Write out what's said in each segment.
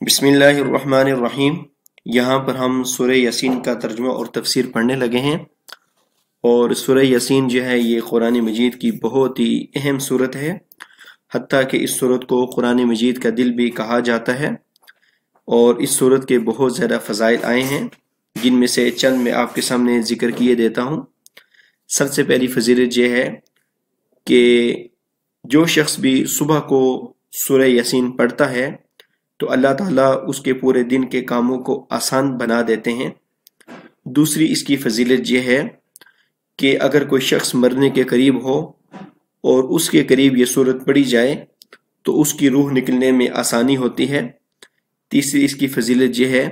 بسم اللہ الرحمن الرحیم۔ یہاں پر ہم سورہ یاسین کا ترجمہ اور تفسیر پڑھنے لگے ہیں، اور سورہ یاسین جو ہے یہ قرآن مجید کی بہت ہی اہم سورت ہے، حتیٰ کہ اس سورت کو قرآن مجید کا دل بھی کہا جاتا ہے، اور اس سورت کے بہت زیادہ فضائل آئے ہیں، جن میں سے چند میں آپ کے سامنے ذکر کیے دیتا ہوں۔ سب سے پہلی فضیلت یہ ہے کہ جو شخص بھی صبح کو سورہ یاسین پڑھتا ہے تو اللہ تعالیٰ اس کے پورے دن کے کاموں کو آسان بنا دیتے ہیں۔ دوسری اس کی فضیلت یہ ہے کہ اگر کوئی شخص مرنے کے قریب ہو اور اس کے قریب یہ سورت پڑھی جائے تو اس کی روح نکلنے میں آسانی ہوتی ہے۔ تیسری اس کی فضیلت یہ ہے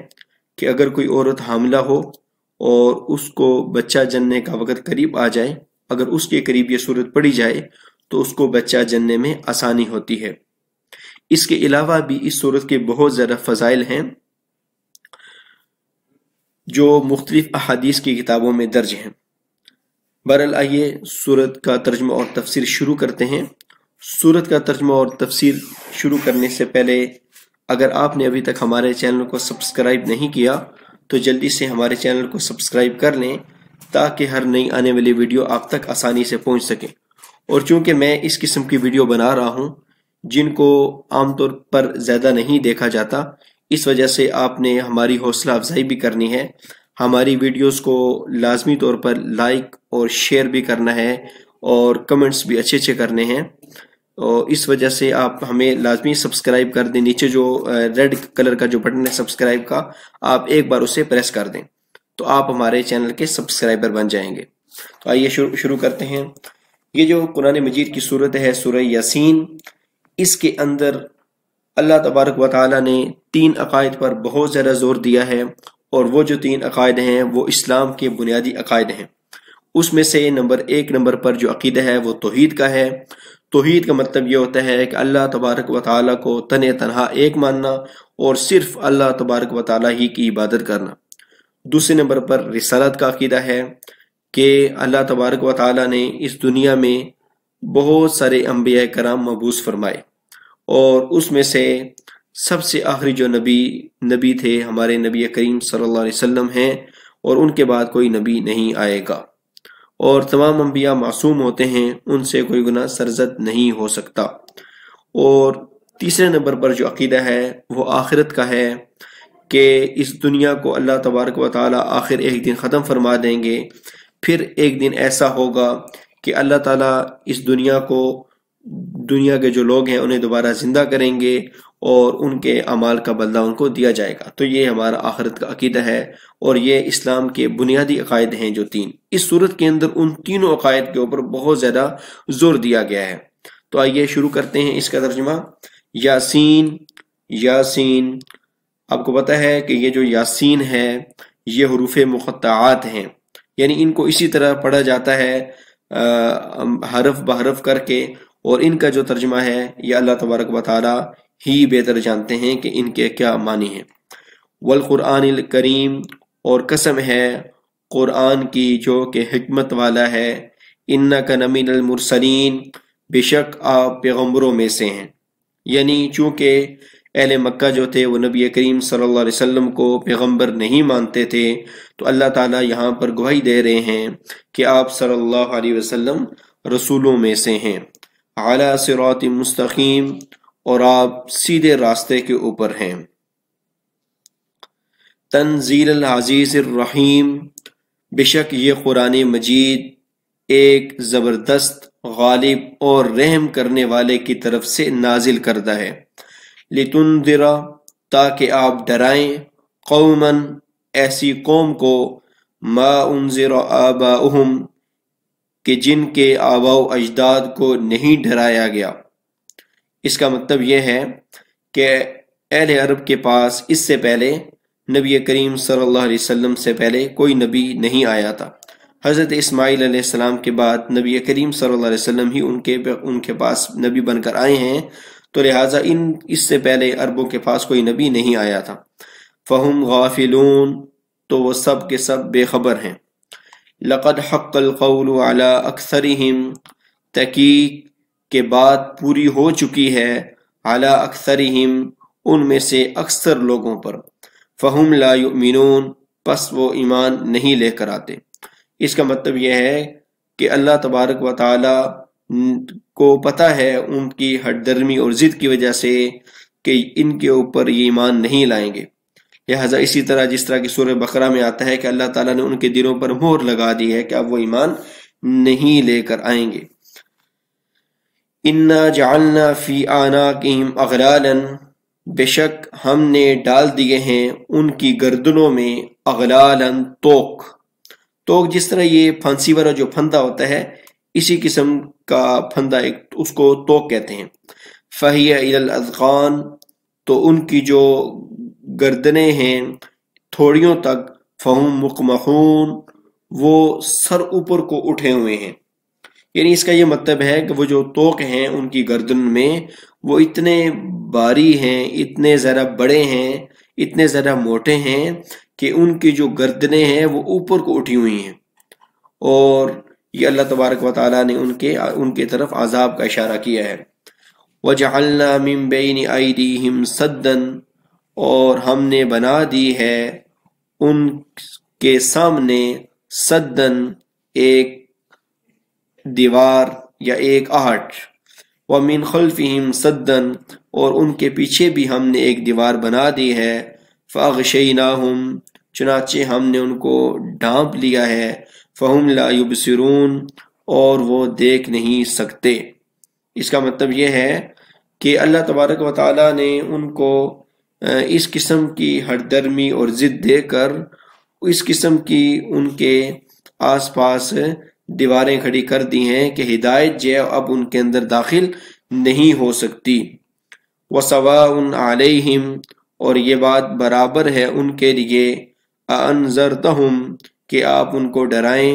کہ اگر کوئی عورت حاملہ ہو اور اس کو بچہ جننے کا وقت قریب آ جائے، اگر اس کے قریب یہ سورت پڑھی جائے تو اس کو بچہ جننے میں آسانی ہوتی ہے۔ اس کے علاوہ بھی اس سورت کے بہت زیادہ فضائل ہیں جو مختلف احادیث کی کتابوں میں درج ہیں۔ بہرحال آئیے سورت کا ترجمہ اور تفسیر شروع کرتے ہیں۔ سورت کا ترجمہ اور تفسیر شروع کرنے سے پہلے اگر آپ نے ابھی تک ہمارے چینل کو سبسکرائب نہیں کیا تو جلدی سے ہمارے چینل کو سبسکرائب کر لیں تاکہ ہر نئی آنے والی ویڈیو آپ تک آسانی سے پہنچ سکے۔ اور چونکہ میں اس قسم کی ویڈیو بنا رہا ہوں جن کو عام طور پر زیادہ نہیں دیکھا جاتا، اس وجہ سے آپ نے ہماری حوصلہ افزائی بھی کرنی ہے، ہماری ویڈیوز کو لازمی طور پر لائک اور شیئر بھی کرنا ہے اور کمنٹس بھی اچھے اچھے کرنے ہیں، اور اس وجہ سے آپ ہمیں لازمی سبسکرائب کر دیں۔ نیچے جو ریڈ کلر کا جو بٹن ہے سبسکرائب کا، آپ ایک بار اسے پریس کر دیں تو آپ ہمارے چینل کے سبسکرائبر بن جائیں گے۔ تو آئیے شروع کرتے ہیں۔ یہ جو قرآن مجید کی سورت ہے سورہ یاسین، اس کے اندر اللہ تبارک و تعالی نے 3 عقائد پر بہت زیادہ زور دیا ہے، اور وہ جو 3 عقائد ہیں وہ اسلام کے بنیادی عقائد ہیں۔ اس میں سے ایک نمبر پر جو عقیدہ ہے وہ توحید کا ہے۔ توحید کا مطلب یہ ہوتا ہے کہ اللہ تبارک و تعالی کو تنہا ایک ماننا اور صرف اللہ تبارک و تعالی ہی کی عبادت کرنا۔ دوسرے نمبر پر رسالت کا عقیدہ ہے کہ اللہ تبارک و تعالی نے اس دنیا میں بہت سارے انبیاء کرام مبعوث فرمائے، اور اس میں سے سب سے آخری جو نبی تھے ہمارے نبی کریم صلی اللہ علیہ وسلم ہیں، اور ان کے بعد کوئی نبی نہیں آئے گا، اور تمام انبیاء معصوم ہوتے ہیں، ان سے کوئی گناہ سرزد نہیں ہو سکتا۔ اور تیسرے نمبر پر جو عقیدہ ہے وہ آخرت کا ہے کہ اس دنیا کو اللہ تبارک و تعالی آخر ایک دن ختم فرما دیں گے، پھر ایک دن ایسا ہوگا کہ اللہ تعالیٰ اس دنیا کے جو لوگ ہیں انہیں دوبارہ زندہ کریں گے اور ان کے اعمال کا بدلہ ان کو دیا جائے گا۔ تو یہ ہمارا آخرت کا عقیدہ ہے، اور یہ اسلام کے بنیادی عقائد ہیں جو 3۔ اس صورت کے اندر ان تینوں عقائد کے اوپر بہت زیادہ زور دیا گیا ہے۔ تو آئیے شروع کرتے ہیں اس کا ترجمہ۔ یاسین، آپ کو پتہ ہے کہ یہ جو یاسین ہے یہ حروف مقطعات ہیں، یعنی ان کو اسی طرح پڑھا جاتا ہے حرف بحرف کر کے، اور ان کا جو ترجمہ ہے یہ اللہ تبارک و تعالی ہی بہتر جانتے ہیں کہ ان کے کیا معنی ہیں۔ والقرآن الکریم، اور قسم ہے قرآن کی جو کہ حکمت والا ہے۔ انک لمن المرسلین، بے شک آپ پیغمبروں میں سے ہیں، یعنی چونکہ اہل مکہ جو تھے وہ نبی کریم صلی اللہ علیہ وسلم کو پیغمبر نہیں مانتے تھے، تو اللہ تعالیٰ یہاں پر گواہی دے رہے ہیں کہ آپ صلی اللہ علیہ وسلم رسولوں میں سے ہیں۔ علی صراط مستقیم، اور آپ سیدھے راستے کے اوپر ہیں۔ تنزیل العزیز الرحیم، بے شک یہ قرآن مجید ایک زبردست، غالب اور رحم کرنے والے کی طرف سے نازل کردہ ہے۔ لتنذر، تاکہ آپ ڈرائیں، قوماً، ایسی قوم کو، ما انذر آباؤہم، کہ جن کے آباء و اجداد کو نہیں ڈرایا گیا۔ اس کا مطلب یہ ہے کہ اہل عرب کے پاس اس سے پہلے نبی کریم صلی اللہ علیہ وسلم سے پہلے کوئی نبی نہیں آیا تھا۔ حضرت اسماعیل علیہ السلام کے بعد نبی کریم صلی اللہ علیہ وسلم ہی ان کے پاس نبی بن کر آئے ہیں، تو لہٰذا اس سے پہلے عربوں کے پاس کوئی نبی نہیں آیا تھا۔ فہم غافلون، تو وہ سب کے سب بے خبر ہیں۔ لقد حق القول علی اکثرہم، تحقیق کہ بات پوری ہو چکی ہے، علی اکثرہم، ان میں سے اکثر لوگوں پر، فہم لا یؤمنون، پس وہ ایمان نہیں لے کر آتے۔ اس کا مطلب یہ ہے کہ اللہ تبارک و تعالی کو پتہ ہے ان کی ہٹ درمی اور ضد کی وجہ سے کہ ان کے اوپر یہ ایمان نہیں لائیں گے، لہٰذا اسی طرح جس طرح کی سورہ بقرہ میں آتا ہے کہ اللہ تعالیٰ نے ان کے دلوں پر مہر لگا دی ہے کہ اب وہ ایمان نہیں لے کر آئیں گے۔ اِنَّا جَعَلْنَا فِي أَعْنَاقِهِمْ أَغْلَالًا، بے شک ہم نے ڈال دیے ہیں ان کی گردنوں میں اغلالً، توق جس طرح یہ پھانسی والا جو پھندا ہوتا ہے اسی قسم کا پھندا اس کو توق کہتے ہیں۔ فَهِيَ إِلَى الْأَذْقَانِ، تو ان کی جو گردنیں ہیں تھوڑیوں تک، فَهُمْ مُقْمَحُونَ، وہ سر اوپر کو اٹھے ہوئے ہیں۔ یعنی اس کا یہ مطلب ہے کہ وہ جو توق ہیں ان کی گردن میں وہ اتنے باری ہیں، اتنے ذرا بڑے ہیں، اتنے ذرا موٹے ہیں کہ ان کی جو گردنیں ہیں وہ اوپر کو اٹھی ہوئی ہیں، اور یہ اللہ تبارک و تعالیٰ نے ان کے طرف عذاب کا اشارہ کیا ہے۔ وَجَعَلْنَا مِن بَيْنِ أَيْدِيهِمْ سَدًّا، اور ہم نے بنا دی ہے ان کے سامنے سدن، ایک دیوار یا ایک آہٹ، وَمِن خَلْفِهِمْ سَدًّا، اور ان کے پیچھے بھی ہم نے ایک دیوار بنا دی ہے، فَأَغْشَيْنَاهُمْ، چنانچہ ہم نے ان کو ڈھانپ لیا ہے، فَهُمْ لَا يُبْصِرُونَ، اور وہ دیکھ نہیں سکتے۔ اس کا مطلب یہ ہے کہ اللہ تبارک و تعالیٰ نے ان کو اس قسم کی ہٹ درمی اور ضد دے کر اس قسم کی ان کے آس پاس دیواریں کھڑی کر دی ہیں کہ ہدایت جو ہے اب ان کے اندر داخل نہیں ہو سکتی۔ وَسَوَاءٌ عَلَيْهِمْ، اور یہ بات برابر ہے ان کے لیے، أَأَنذَرْتَهُمْ، کہ آپ ان کو ڈرائیں،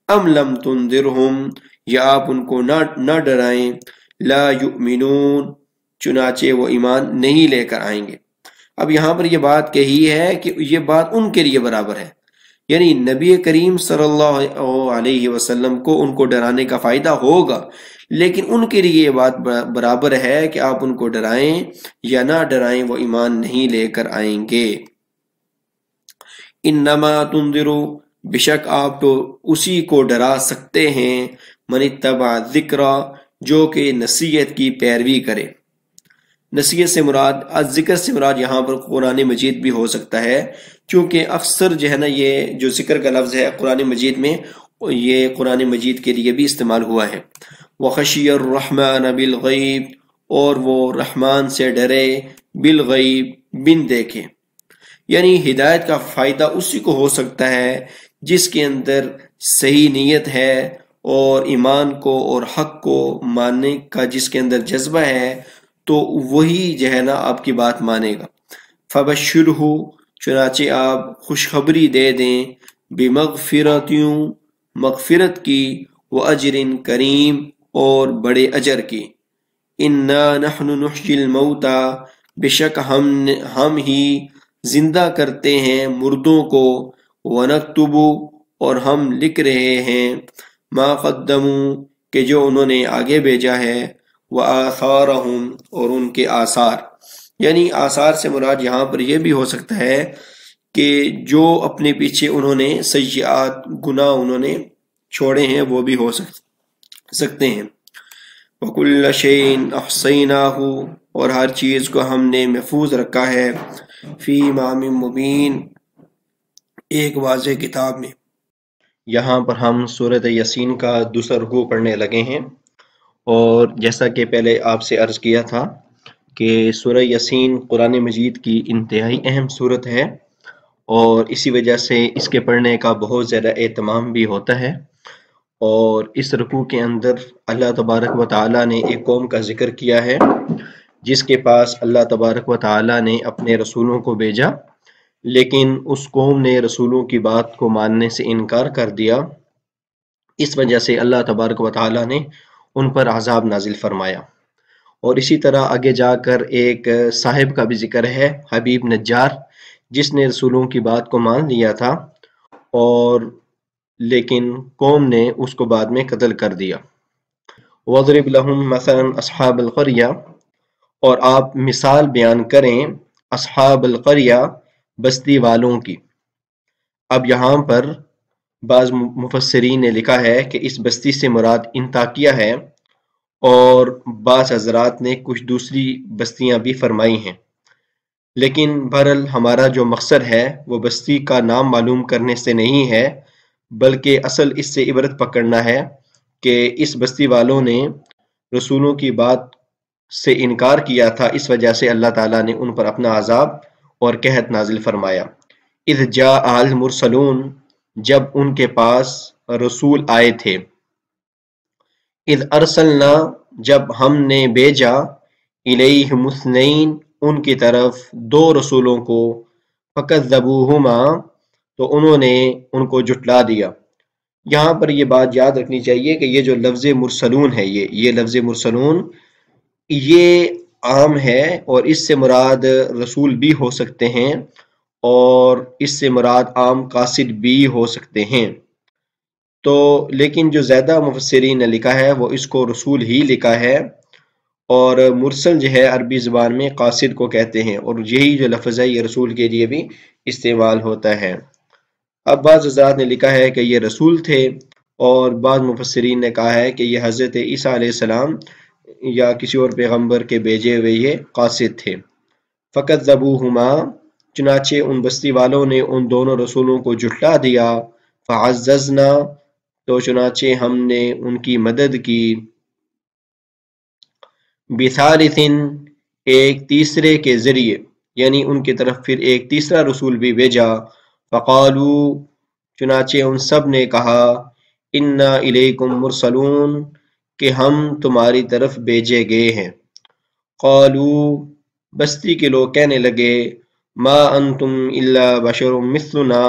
أَمْ لَمْ تُنذِرْهُمْ، یا آپ ان کو نہ ڈرائیں، لَا يُؤْمِنُونَ، چنانچہ وہ ایمان نہیں لے کر آئیں گے۔ اب یہاں پر یہ بات کہی ہے کہ یہ بات ان کے لیے برابر ہے، یعنی نبی کریم صلی اللہ علیہ وسلم کو ان کو ڈرانے کا فائدہ ہوگا، لیکن ان کے لیے یہ بات برابر ہے کہ آپ ان کو ڈرائیں یا نہ ڈرائیں، وہ ایمان نہیں لے کر آئیں گے۔ انما تنذروا، بے شک آپ تو اسی کو ڈرا سکتے ہیں، من اتبع الذکر، جو کہ نصیحت کی پیروی کرے۔ نصیحت سے مراد، ذکر سے مراد یہاں پر قرآن مجید بھی ہو سکتا ہے، کیونکہ اکثر جو ہے نا یہ جو ذکر کا لفظ ہے قرآن مجید میں، یہ قرآن مجید کے لیے بھی استعمال ہوا ہے۔ وَخَشِيَ الرَّحْمَنَ بِالْغَيْبِ، اور وہ رحمان سے ڈرے، بالغیب، بن دیکھے۔ یعنی ہدایت کا فائدہ اسی کو ہو سکتا ہے جس کے اندر صحیح نیت ہے اور ایمان کو اور حق کو ماننے کا جس کے اندر جذبہ ہے، تو وہی جو ہے نا آپ کی بات مانے گا۔ فَبَشِّرْهُ، چنانچہ آپ خوشخبری دے دیں، بِمَغْفِرَتِوں، مغفرت کی، وَأَجْرٍ کریم، اور بڑے اجر کی۔ إِنَّا نَحْنُ نُحْيِي الْمَوْتَى، بے شک ہم ہی زندہ کرتے ہیں مردوں کو، وَنَكْتُبُ، اور ہم لکھ رہے ہیں، مَا قَدَّمُوا، کہ جو انہوں نے آگے بھیجا ہے، وَآثَارَهُمْ، اور ان کے آثار۔ یعنی آثار سے مراد یہاں پر یہ بھی ہو سکتا ہے کہ جو اپنے پیچھے انہوں نے سیئات، گناہ انہوں نے چھوڑے ہیں، وہ بھی ہو سکتے ہیں۔ وَكُلَّ شَيْءٍ أَحْصَيْنَاهُ، اور ہر چیز کو ہم نے محفوظ رکھا ہے، فِي إِمَامٍ مُبِينٍ، ایک واضح کتاب میں۔ یہاں پر ہم سورۃ یاسین کا دوسرا رکوع پڑھنے لگے ہیں، اور جیسا کہ پہلے آپ سے عرض کیا تھا کہ سورہ یاسین قرآن مجید کی انتہائی اہم سورت ہے، اور اسی وجہ سے اس کے پڑھنے کا بہت زیادہ اہتمام بھی ہوتا ہے۔ اور اس رکوع کے اندر اللہ تبارک و تعالیٰ نے ایک قوم کا ذکر کیا ہے جس کے پاس اللہ تبارک و تعالیٰ نے اپنے رسولوں کو بھیجا، لیکن اس قوم نے رسولوں کی بات کو ماننے سے انکار کر دیا، اس وجہ سے اللہ تبارک و تعالیٰ نے ان پر عذاب نازل فرمایا۔ اور اسی طرح آگے جا کر ایک صاحب کا بھی ذکر ہے، حبیب نجار، جس نے رسولوں کی بات کو مان لیا تھا، اور لیکن قوم نے اس کو بعد میں قتل کر دیا۔ وَاضْرِبْ لَهُمْ مَثَلًا أَصْحَابَ الْقَرْيَةِ، اور آپ مثال بیان کریں اصحاب القریہ بستی والوں کی۔ اب یہاں پر بعض مفسرین نے لکھا ہے کہ اس بستی سے مراد انطاکیہ ہے، اور بعض حضرات نے کچھ دوسری بستیاں بھی فرمائی ہیں، لیکن بہرحال ہمارا جو مقصد ہے وہ بستی کا نام معلوم کرنے سے نہیں ہے، بلکہ اصل اس سے عبرت پکڑنا ہے کہ اس بستی والوں نے رسولوں کی بات سے انکار کیا تھا، اس وجہ سے اللہ تعالیٰ نے ان پر اپنا عذاب اور قحط نازل فرمایا۔ اذ جاء المرسلون، جب ان کے پاس رسول آئے تھے، اذ ارسلنا، جب ہم نے بھیجا، الیہم اثنین، ان کی طرف دو رسولوں کو، فکذبوہما، تو انہوں نے ان کو جھٹلا دیا۔ یہاں پر یہ بات یاد رکھنی چاہیے کہ یہ جو لفظ مرسلون ہے، یہ لفظ مرسلون یہ عام ہے، اور اس سے مراد رسول بھی ہو سکتے ہیں، اور اس سے مراد عام قاصد بھی ہو سکتے ہیں۔ تو لیکن جو زیادہ مفسرین نے لکھا ہے وہ اس کو رسول ہی لکھا ہے، اور مرسل جو ہے عربی زبان میں قاصد کو کہتے ہیں، اور یہی جو لفظ ہے یہ رسول کے لیے بھی استعمال ہوتا ہے۔ اب بعض حضرات نے لکھا ہے کہ یہ رسول تھے، اور بعض مفسرین نے کہا ہے کہ یہ حضرت عیسیٰ علیہ السلام یا کسی اور پیغمبر کے بھیجے ہوئے یہ قاصد تھے۔ فکذبوہما، چنانچہ ان بستی والوں نے ان دونوں رسولوں کو جھٹلا دیا۔ فعززنا، تو چنانچہ ہم نے ان کی مدد کی، بثالث، ایک تیسرے کے ذریعے، یعنی ان کی طرف پھر ایک تیسرا رسول بھی بھیجا۔ فقالو، چنانچہ ان سب نے کہا، انا الیکم مرسلون، کہ ہم تمہاری طرف بھیجے گئے ہیں۔ قالو، بستی کے لوگ کہنے لگے، ما انتم الا بشر مثلنا،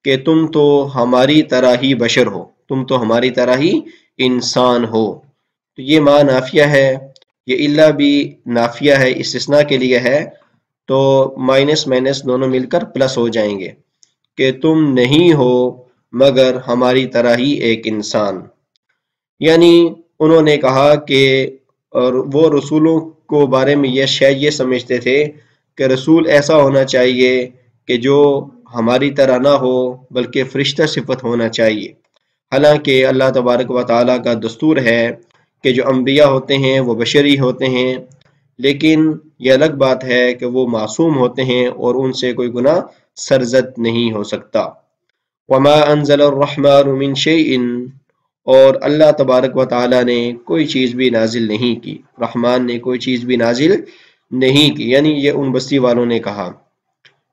کہ تم تو ہماری طرح ہی بشر ہو، تم تو ہماری طرح ہی انسان ہو۔ تو یہ ما نافیہ ہے، یہ الا بھی نافیہ ہے، استثناء کے لیے ہے، تو مائنس مائنس دونوں مل کر پلس ہو جائیں گے، کہ تم نہیں ہو مگر ہماری طرح ہی ایک انسان۔ یعنی انہوں نے کہا کہ اور وہ رسولوں کو بارے میں یہ سمجھتے تھے کہ رسول ایسا ہونا چاہیے کہ جو ہماری طرح نہ ہو بلکہ فرشتہ صفت ہونا چاہیے، حالانکہ اللہ تبارک و تعالیٰ کا دستور ہے کہ جو انبیاء ہوتے ہیں وہ بشری ہوتے ہیں، لیکن یہ الگ بات ہے کہ وہ معصوم ہوتے ہیں اور ان سے کوئی گناہ سرزد نہیں ہو سکتا۔ وما انزل الرحمن من شیء، اور اللہ تبارک و تعالیٰ نے کوئی چیز بھی نازل نہیں کی، رحمان نے کوئی چیز بھی نازل نہیں کی، یعنی یہ ان بستی والوں نے کہا،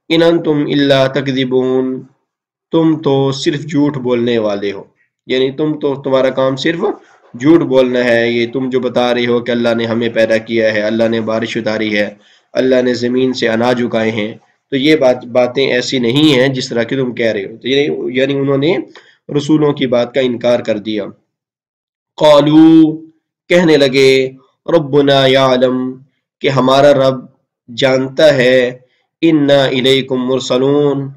ان انتم الا تکذبون، تم تو صرف جھوٹ بولنے والے ہو، یعنی تمہارا کام صرف جھوٹ بولنا ہے، یہ تم جو بتا رہے ہو کہ اللہ نے ہمیں پیدا کیا ہے، اللہ نے بارش اتاری ہے، اللہ نے زمین سے اناج اگائے ہیں، تو یہ باتیں ایسی نہیں ہیں جس طرح کہ تم کہہ رہے ہو۔ تو یعنی انہوں نے رسولوں کی بات کا انکار کر دیا۔ قالو، کہنے لگے، ربنا یعلم، کہ ہمارا رب جانتا ہے، انا الیکم مرسلون،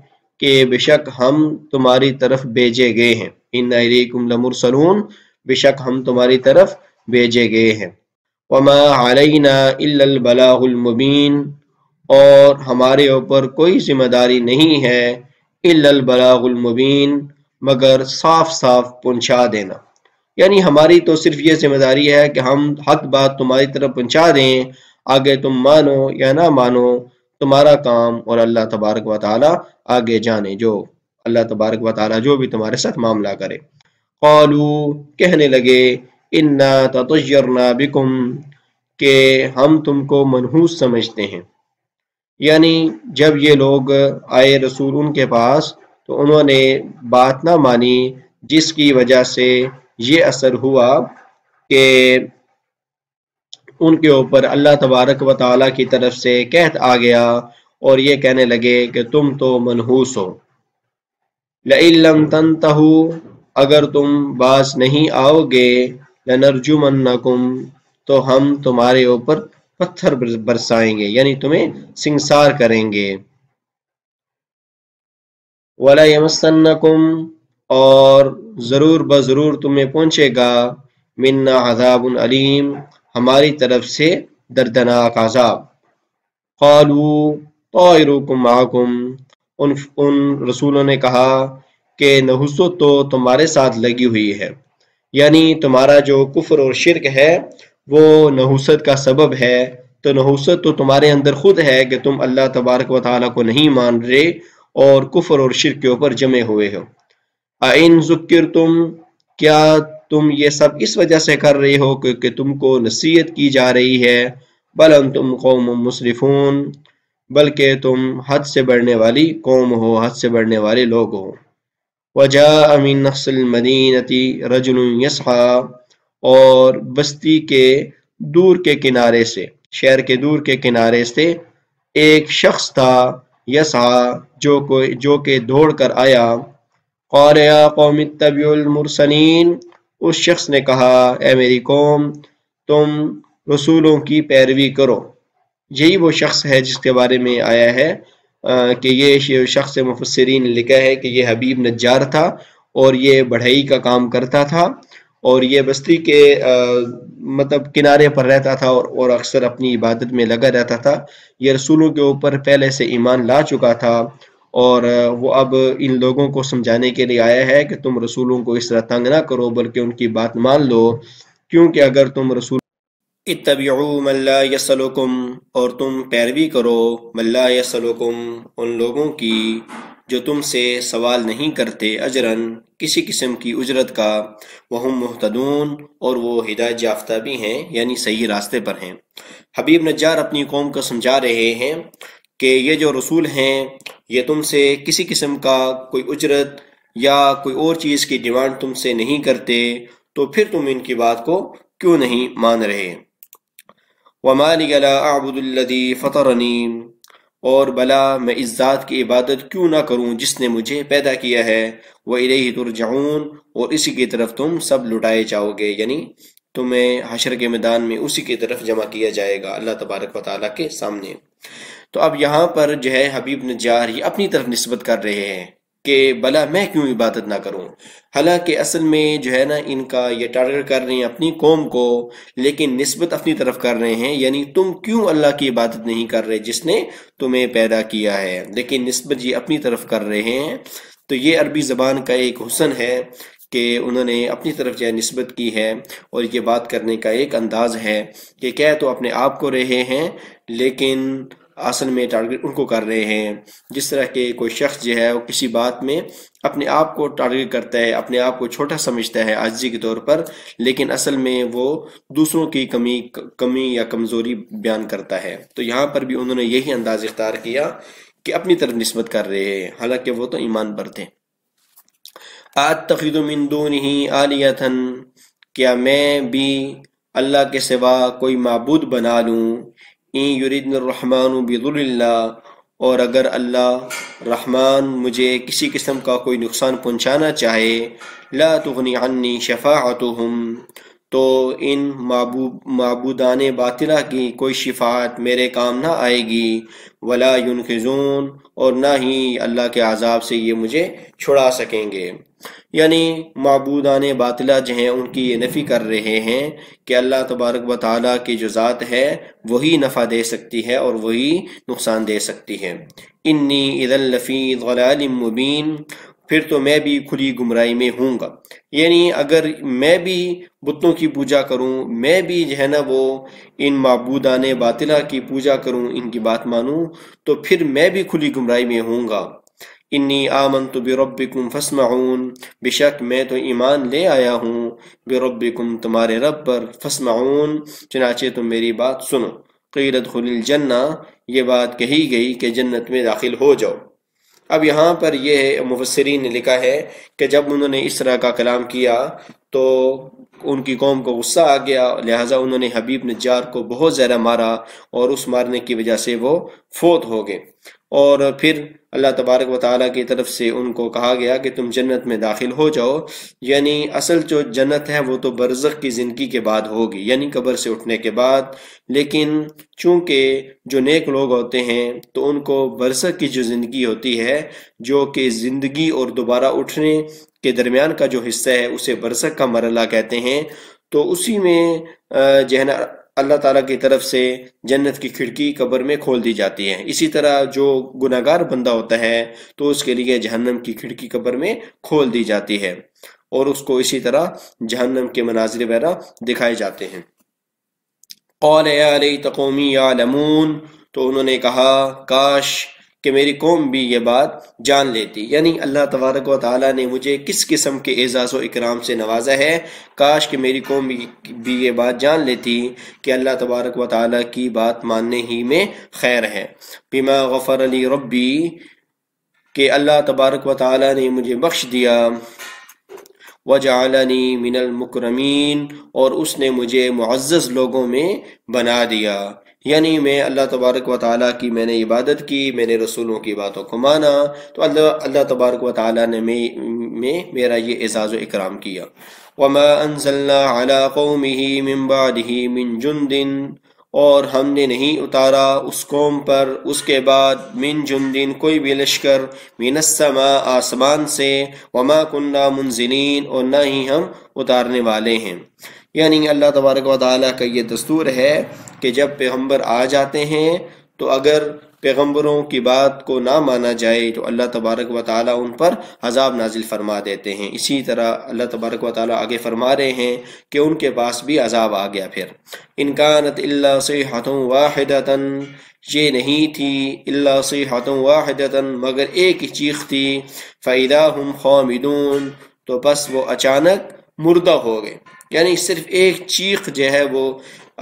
کہ بے شک ہم تمہاری طرف بھیجے گئے ہیں، انا الیکم لمرسلون، بے شک ہم تمہاری طرف بھیجے گئے ہیں۔ وما علینا الا البلاغ المبین، اور ہمارے اوپر کوئی ذمہ داری نہیں ہے، الا البلاغ المبین، مگر صاف صاف پہنچا دینا، یعنی ہماری تو صرف یہ ذمہ داری ہے کہ ہم حق بات تمہاری طرف پہنچا دیں، آگے تم مانو یا نہ مانو تمہارا کام، اور اللہ تبارک و تعالی آگے جانے، جو اللہ تبارک و تعالی جو بھی تمہارے ساتھ معاملہ کرے۔ قالو، کہنے لگے، انا تطیرنا بکم، کہ ہم تم کو منحوس سمجھتے ہیں، یعنی جب یہ لوگ آئے رسول ان کے پاس تو انہوں نے بات نہ مانی، جس کی وجہ سے یہ اثر ہوا کہ ان کے اوپر اللہ تبارک و تعالیٰ کی طرف سے قحط آ گیا، اور یہ کہنے لگے کہ تم تو منحوس ہو۔ لئن لم تنتہوا، اگر تم باز نہیں آؤ گے، لنرجمنکم، تو ہم تمہارے اوپر پتھر برسائیں گے، یعنی تمہیں سنگسار کریں گے۔ وَلَيَمَسَّنَّكُمْ، اور ضرور بضرور تمہیں پہنچے گا، منا عذاب علیم، ہماری طرف سے دردناک عذاب۔ قالوا طائرکم معکم، ان رسولوں نے کہا کہ نحوست تو تمہارے ساتھ لگی ہوئی ہے، یعنی تمہارا جو کفر اور شرک ہے وہ نحوست کا سبب ہے، تو نحوست تو تمہارے اندر خود ہے کہ تم اللہ تبارک و تعالیٰ کو نہیں مان رہے اور کفر اور شرک کے اوپر جمے ہوئے ہو۔ اَإِن ذُكِّرْتُمْ، کیا تم یہ سب اس وجہ سے کر رہے ہو کہ تم کو نصیحت کی جا رہی ہے؟ بل انتم قوم مسرفون، بلکہ تم حد سے بڑھنے والی قوم ہو، حد سے بڑھنے والے لوگ ہو۔ وجاء من اقصى المدینة رجل يسعى، اور بستی کے دور کے کنارے سے، شہر کے دور کے کنارے سے ایک شخص تھا، یسعى جو کہ دوڑ کر آیا۔ قال یا قوم اتبعوا المرسلین، اس شخص نے کہا اے میری قوم تم رسولوں کی پیروی کرو۔ یہی وہ شخص ہے جس کے بارے میں آیا ہے کہ یہ شخص مفسرین نے لکھا ہے کہ یہ حبیب نجار تھا اور یہ بڑھئی کا کام کرتا تھا، اور یہ بستی کے مطلب کنارے پر رہتا تھا اور اکثر اپنی عبادت میں لگا رہتا تھا۔ یہ رسولوں کے اوپر پہلے سے ایمان لا چکا تھا، اور وہ اب ان لوگوں کو سمجھانے کے لیے آیا ہے کہ تم رسولوں کو اس طرح تنگ نہ کرو بلکہ ان کی بات مان لو، کیونکہ اگر تم رسول اتبعوا من لا یسلکم، اور تم پیروی کرو من لا یسلکم، ان لوگوں کی جو تم سے سوال نہیں کرتے، اجرن کسی قسم کی اجرت کا، وہم مہتدون، اور وہ ہدایت یافتہ بھی ہیں، یعنی صحیح راستے پر ہیں۔ حبیب نجار اپنی قوم کو سمجھا رہے ہیں کہ یہ جو رسول ہیں یہ تم سے کسی قسم کا کوئی اجرت یا کوئی اور چیز کی ڈیمانڈ تم سے نہیں کرتے، تو پھر تم ان کی بات کو کیوں نہیں مان رہے؟ وَمَا لِيَ لَا أَعْبُدُ الَّذِي فَطَرَنِي، اور بلا میں اس ذات کی عبادت کیوں نہ کروں جس نے مجھے پیدا کیا ہے، وَإِلَيْهِ تُرْجَعُونَ، اور اسی کی طرف تم سب لٹائے جاؤ گے، یعنی تمہیں حشر کے میدان میں اسی کی طرف جمع کیا جائے گا اللہ تبارک و تعالیٰ کے سامنے۔ تو اب یہاں پر جو ہے حبیب نجار یہ اپنی طرف نسبت کر رہے ہیں کہ بلا میں کیوں عبادت نہ کروں، حالانکہ اصل میں جو ہے نا ان کا یہ ٹارگٹ کر رہے ہیں اپنی قوم کو، لیکن نسبت اپنی طرف کر رہے ہیں، یعنی تم کیوں اللہ کی عبادت نہیں کر رہے جس نے تمہیں پیدا کیا ہے، لیکن نسبت یہ اپنی طرف کر رہے ہیں۔ تو یہ عربی زبان کا ایک حسن ہے کہ انہوں نے اپنی طرف جو ہے نسبت کی ہے، اور یہ بات کرنے کا ایک انداز ہے کہ کیا تو اپنے آپ کو رہے ہیں لیکن اصل میں ٹارگٹ ان کو کر رہے ہیں، جس طرح کہ کوئی شخص جو ہے وہ کسی بات میں اپنے آپ کو ٹارگٹ کرتا ہے، اپنے آپ کو چھوٹا سمجھتا ہے عاجزی کے طور پر، لیکن اصل میں وہ دوسروں کی کمی یا کمزوری بیان کرتا ہے۔ تو یہاں پر بھی انہوں نے یہی انداز اختیار کیا کہ اپنی طرف نسبت کر رہے ہیں، حالانکہ وہ تو ایمان پر تھے۔ اتخذ من دونہ آلیۃ، کیا میں بھی اللہ کے سوا کوئی معبود بنا لوں، ان یریدن الرحمن بضر اللہ، اور اگر اللہ رحمان مجھے کسی قسم کا کوئی نقصان پہنچانا چاہے، لا تغنی عنی شفاعتہم، تو ان معبودان باطلہ کی کوئی شفاعت میرے کام نہ آئے گی، ولا ینقذون، اور نہ ہی اللہ کے عذاب سے یہ مجھے چھڑا سکیں گے۔ یعنی معبودان باطلہ جو ہیں ان کی یہ نفی کر رہے ہیں کہ اللہ تبارک و تعالیٰ کی جو ذات ہے وہی نفع دے سکتی ہے اور وہی نقصان دے سکتی ہے۔ انی اذا لفی ضلال مبین، پھر تو میں بھی کھلی گمراہی میں ہوں گا، یعنی اگر میں بھی بتوں کی پوجا کروں، میں بھی جو ہے نا وہ ان معبودان باطلہ کی پوجا کروں، ان کی بات مانوں، تو پھر میں بھی کھلی گمراہی میں ہوں گا۔ انی آمنت بربکم فاسمعون، بے شک میں تو ایمان لے آیا ہوں، بربکم تمہارے رب پر، فاسمعون چنانچہ تم میری بات سنو۔ قیل ادخل الجنہ، یہ بات کہی گئی کہ جنت میں داخل ہو جاؤ۔ اب یہاں پر یہ مفسرین نے لکھا ہے کہ جب انہوں نے اس طرح کا کلام کیا تو ان کی قوم کو غصہ آ گیا، لہٰذا انہوں نے حبیب نجار کو بہت زیادہ مارا، اور اس مارنے کی وجہ سے وہ فوت ہو گئے، اور پھر اللہ تبارک و تعالیٰ کی طرف سے ان کو کہا گیا کہ تم جنت میں داخل ہو جاؤ، یعنی اصل جو جنت ہے وہ تو برزخ کی زندگی کے بعد ہوگی، یعنی قبر سے اٹھنے کے بعد، لیکن چونکہ جو نیک لوگ ہوتے ہیں تو ان کو برزخ کی جو زندگی ہوتی ہے، جو کہ زندگی اور دوبارہ اٹھنے کے درمیان کا جو حصہ ہے اسے برزخ کا مرحلہ کہتے ہیں، تو اسی میں جو ہے نا اللہ تعالیٰ کی طرف سے جنت کی کھڑکی قبر میں کھول دی جاتی ہے۔ اسی طرح جو گناہگار بندہ ہوتا ہے تو اس کے لیے جہنم کی کھڑکی قبر میں کھول دی جاتی ہے اور اس کو اسی طرح جہنم کے مناظر وغیرہ دکھائے جاتے ہیں۔ قال یا لیت قومی یعلمون، تو انہوں نے کہا کاش کہ میری قوم بھی یہ بات جان لیتی، یعنی اللہ تبارک و تعالیٰ نے مجھے کس قسم کے اعزاز و اکرام سے نوازا ہے، کاش کہ میری قوم بھی یہ بات جان لیتی کہ اللہ تبارک و تعالیٰ کی بات ماننے ہی میں خیر ہے۔ بما غفر لی ربی، کہ اللہ تبارک و تعالیٰ نے مجھے بخش دیا، وجعلنی من المکرمین، اور اس نے مجھے معزز لوگوں میں بنا دیا، یعنی میں اللہ تبارک و تعالیٰ کی میں نے عبادت کی، میں نے رسولوں کی باتوں کو مانا، تو اللہ تبارک و تعالیٰ نے میں میرا یہ اعزاز و اکرام کیا۔ وما انزلنا علی قومہ من بعدہ من جند، اور ہم نے نہیں اتارا اس قوم پر اس کے بعد من جندن کوئی بھی لشکر، من السماء آسمان سے، وما کننا منزلین، اور نہ ہی ہم اتارنے والے ہیں۔ یعنی اللہ تبارک و تعالیٰ کا یہ دستور ہے کہ جب پیغمبر آ جاتے ہیں تو اگر پیغمبروں کی بات کو نہ مانا جائے تو اللہ تبارک و تعالیٰ ان پر عذاب نازل فرما دیتے ہیں۔ اسی طرح اللہ تبارک و تعالیٰ آگے فرما رہے ہیں کہ ان کے پاس بھی عذاب آ گیا۔ پھر ان کانت الا صیحۃ واحدۃ، یہ نہیں تھی الا صیحۃ واحدۃ مگر ایک ہی چیخ تھی، فاذا هم خامدون، تو بس وہ اچانک مردہ ہو گئے، یعنی صرف ایک چیخ جو ہے وہ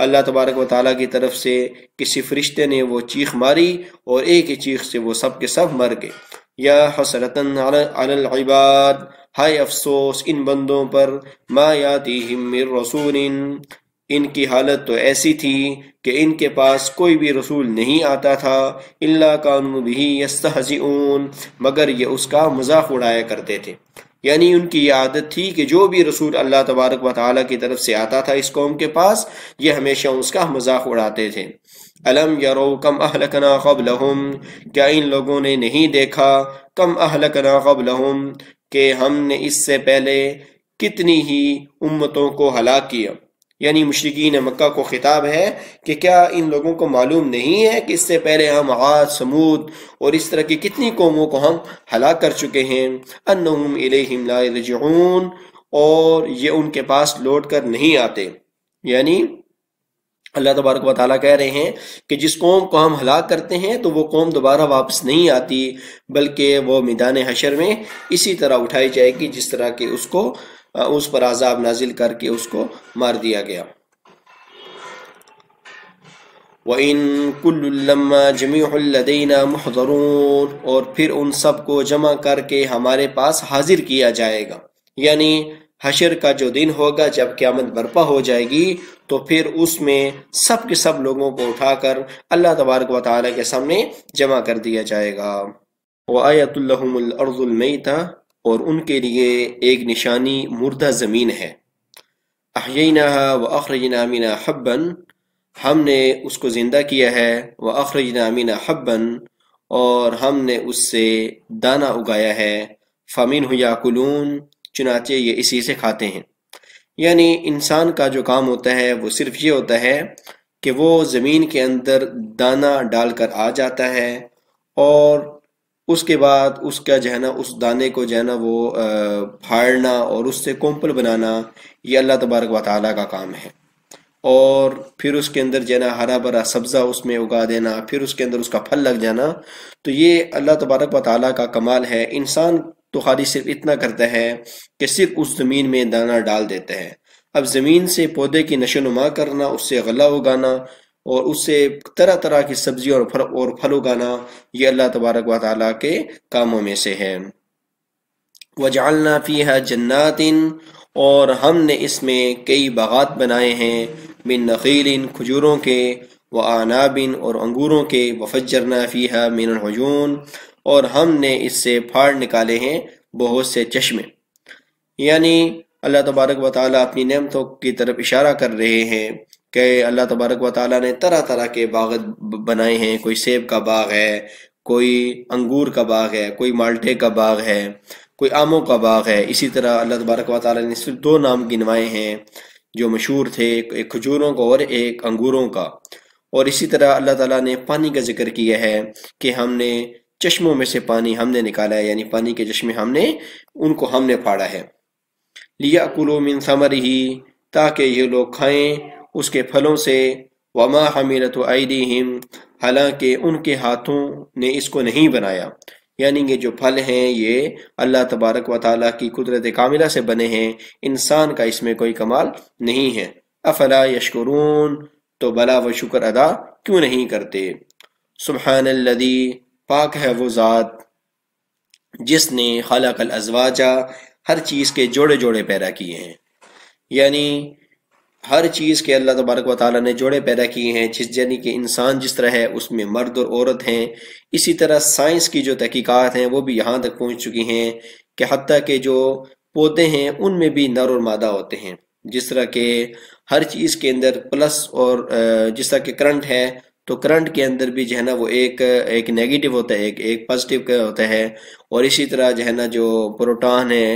اللہ تبارک و تعالیٰ کی طرف سے کسی فرشتے نے وہ چیخ ماری اور ایک ہی چیخ سے وہ سب کے سب مر گئے۔ یا حسرتن علی العباد، ہائے افسوس ان بندوں پر، ما یاتیہم من رسول، ان کی حالت تو ایسی تھی کہ ان کے پاس کوئی بھی رسول نہیں آتا تھا، الا کانوا بہ یستہزئون، مگر یہ اس کا مذاق اڑایا کرتے تھے، یعنی ان کی یہ عادت تھی کہ جو بھی رسول اللہ تبارک و تعالیٰ کی طرف سے آتا تھا اس قوم کے پاس، یہ ہمیشہ اس کا مذاق اڑاتے تھے۔ الم یرو کم اہلکنا قبلہم، کیا ان لوگوں نے نہیں دیکھا، کم اہلکنا قبلہم، کہ ہم نے اس سے پہلے کتنی ہی امتوں کو ہلاک کیا، یعنی مشرکین مکہ کو خطاب ہے کہ کیا ان لوگوں کو معلوم نہیں ہے کہ اس سے پہلے ہم عاد، سمود اور اس طرح کی کتنی قوموں کو ہم ہلاک کر چکے ہیں، انہم الیہم لا یرجعون، اور یہ ان کے پاس لوٹ کر نہیں آتے، یعنی اللہ تبارک و تعالیٰ کہہ رہے ہیں کہ جس قوم کو ہم ہلاک کرتے ہیں تو وہ قوم دوبارہ واپس نہیں آتی، بلکہ وہ میدان حشر میں اسی طرح اٹھائی جائے گی جس طرح کہ اس پر عذاب نازل کر کے اس کو مار دیا گیا۔ وَإِن كُلٌّ لَمَّا جَمِيعٌ لَدَيْنَا مُحْضَرُونَ، اور پھر ان سب کو جمع کر کے ہمارے پاس حاضر کیا جائے گا، یعنی حشر کا جو دن ہوگا جب قیامت برپا ہو جائے گی تو پھر اس میں سب کے سب لوگوں کو اٹھا کر اللہ تبارک و تعالیٰ کے سامنے جمع کر دیا جائے گا۔ وَآیَةٌ لَهُمُ الْأَرْضُ الْمَيْتَةُ، اور ان کے لیے ایک نشانی مردہ زمین ہے۔ احییناها وَأَخْرَجْنَا مِنْهَا حَبًّا، ہم نے اس کو زندہ کیا ہے، وَأَخْرَجْنَا مِنْهَا حَبًّا، اور ہم نے اس سے دانہ اگایا ہے، فَمِنْهُ يَأْكُلُونَ، چنانچہ یہ اسی سے کھاتے ہیں۔ یعنی انسان کا جو کام ہوتا ہے وہ صرف یہ ہوتا ہے کہ وہ زمین کے اندر دانہ ڈال کر آ جاتا ہے، اور اس کے بعد اس کا جو ہے نا اس دانے کو جو ہے نا وہ پھاڑنا اور اس سے کومپل بنانا، یہ اللہ تبارک و تعالیٰ کا کام ہے، اور پھر اس کے اندر جو ہے نا ہرا بھرا سبزہ اس میں اگا دینا، پھر اس کے اندر اس کا پھل لگ جانا، تو یہ اللہ تبارک و تعالیٰ کا کمال ہے۔ انسان تو خالی صرف اتنا کرتا ہے کہ صرف اس زمین میں دانہ ڈال دیتا ہے۔ اب زمین سے پودے کی نشو نما کرنا، اس سے غلہ اگانا اور اس سے طرح طرح کی سبزی اور پھل اگانا، یہ اللہ تبارک و تعالیٰ کے کاموں میں سے ہے۔ وَجَعَلْنَا فِيهَا جَنَّاتٍ، اور ہم نے اس میں کئی باغات بنائے ہیں، من نخیل، کھجوروں کے، وَأَعْنَابٍ، اور انگوروں کے، وَفَجَّرْنَا فِيهَا مِنَ الْعُيُونِ، اور ہم نے اس سے پھاڑ نکالے ہیں بہت سے چشمے۔ یعنی اللہ تبارک و تعالیٰ اپنی نعمتوں کی طرف اشارہ کر رہے ہیں کہ اللہ تبارک و تعالیٰ نے طرح طرح کے باغ بنائے ہیں، کوئی سیب کا باغ ہے، کوئی انگور کا باغ ہے، کوئی مالٹے کا باغ ہے، کوئی آموں کا باغ ہے۔ اسی طرح اللہ تبارک و تعالیٰ نے صرف 2 نام گنوائے ہیں جو مشہور تھے، ایک کھجوروں کا اور ایک انگوروں کا۔ اور اسی طرح اللہ تعالیٰ نے پانی کا ذکر کیا ہے کہ ہم نے چشموں میں سے پانی ہم نے نکالا ہے، یعنی پانی کے چشمے ان کو ہم نے پھاڑا ہے۔ لِيَأْكُلُوا مِنْ ثَمَرِهِ، تاکہ یہ لوگ کھائیں اس کے پھلوں سے، وَمَا حَمِلَتْهُ أَيْدِيهِمْ، حالانکہ ان کے ہاتھوں نے اس کو نہیں بنایا، یعنی یہ جو پھل ہیں یہ اللہ تبارک و تعالیٰ کی قدرت کاملہ سے بنے ہیں، انسان کا اس میں کوئی کمال نہیں ہے۔ افلا یشکرون، تو بلا وہ شکر ادا کیوں نہیں کرتے۔ سبحان الذی، پاک ہے وہ ذات جس نے خلق الازواج، ہر چیز کے جوڑے جوڑے پیدا کیے ہیں، یعنی ہر چیز کے اللہ تبارک و تعالیٰ نے جوڑے پیدا کیے ہیں، یعنی کہ انسان جس طرح ہے اس میں مرد اور عورت ہیں، اسی طرح سائنس کی جو تحقیقات ہیں وہ بھی یہاں تک پہنچ چکی ہیں کہ حتیٰ کہ جو پودے ہیں ان میں بھی نر اور مادہ ہوتے ہیں، جس طرح کہ ہر چیز کے اندر پلس اور جس طرح کہ کرنٹ ہے تو کرنٹ کے اندر بھی جو ہے نا وہ ایک نیگیٹو ہوتا ہے، ایک پازیٹیو ہوتا ہے، اور اسی طرح جو ہے نا جو پروٹون ہے،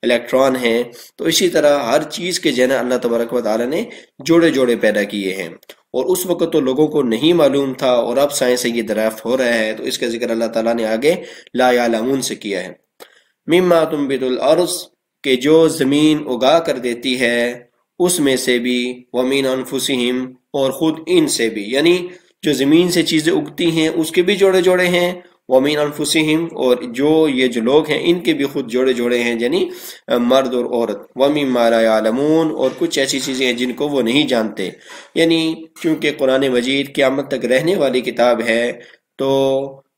الیکٹران ہیں، تو اسی طرح ہر چیز کے جو ہے نا اللہ تبارک و تعالیٰ نے جوڑے جوڑے پیدا کیے ہیں، اور اس وقت تو لوگوں کو نہیں معلوم تھا، اور اب سائنس سے یہ دریافت ہو رہا ہے، تو اس کا ذکر اللہ تعالیٰ نے آگے لا یعلمون سے کیا ہے۔ مما تنبت الارض، کہ جو زمین اگا کر دیتی ہے اس میں سے بھی، ومن انفسہم، اور خود ان سے بھی، یعنی جو زمین سے چیزیں اگتی ہیں اس کے بھی جوڑے جوڑے ہیں، ومن انفسہم، اور جو یہ جو لوگ ہیں ان کے بھی خود جوڑے جوڑے ہیں، یعنی مرد اور عورت، ومما لا یعلمون، اور کچھ ایسی چیزیں ہیں جن کو وہ نہیں جانتے، یعنی چونکہ قرآن مجید قیامت تک رہنے والی کتاب ہے تو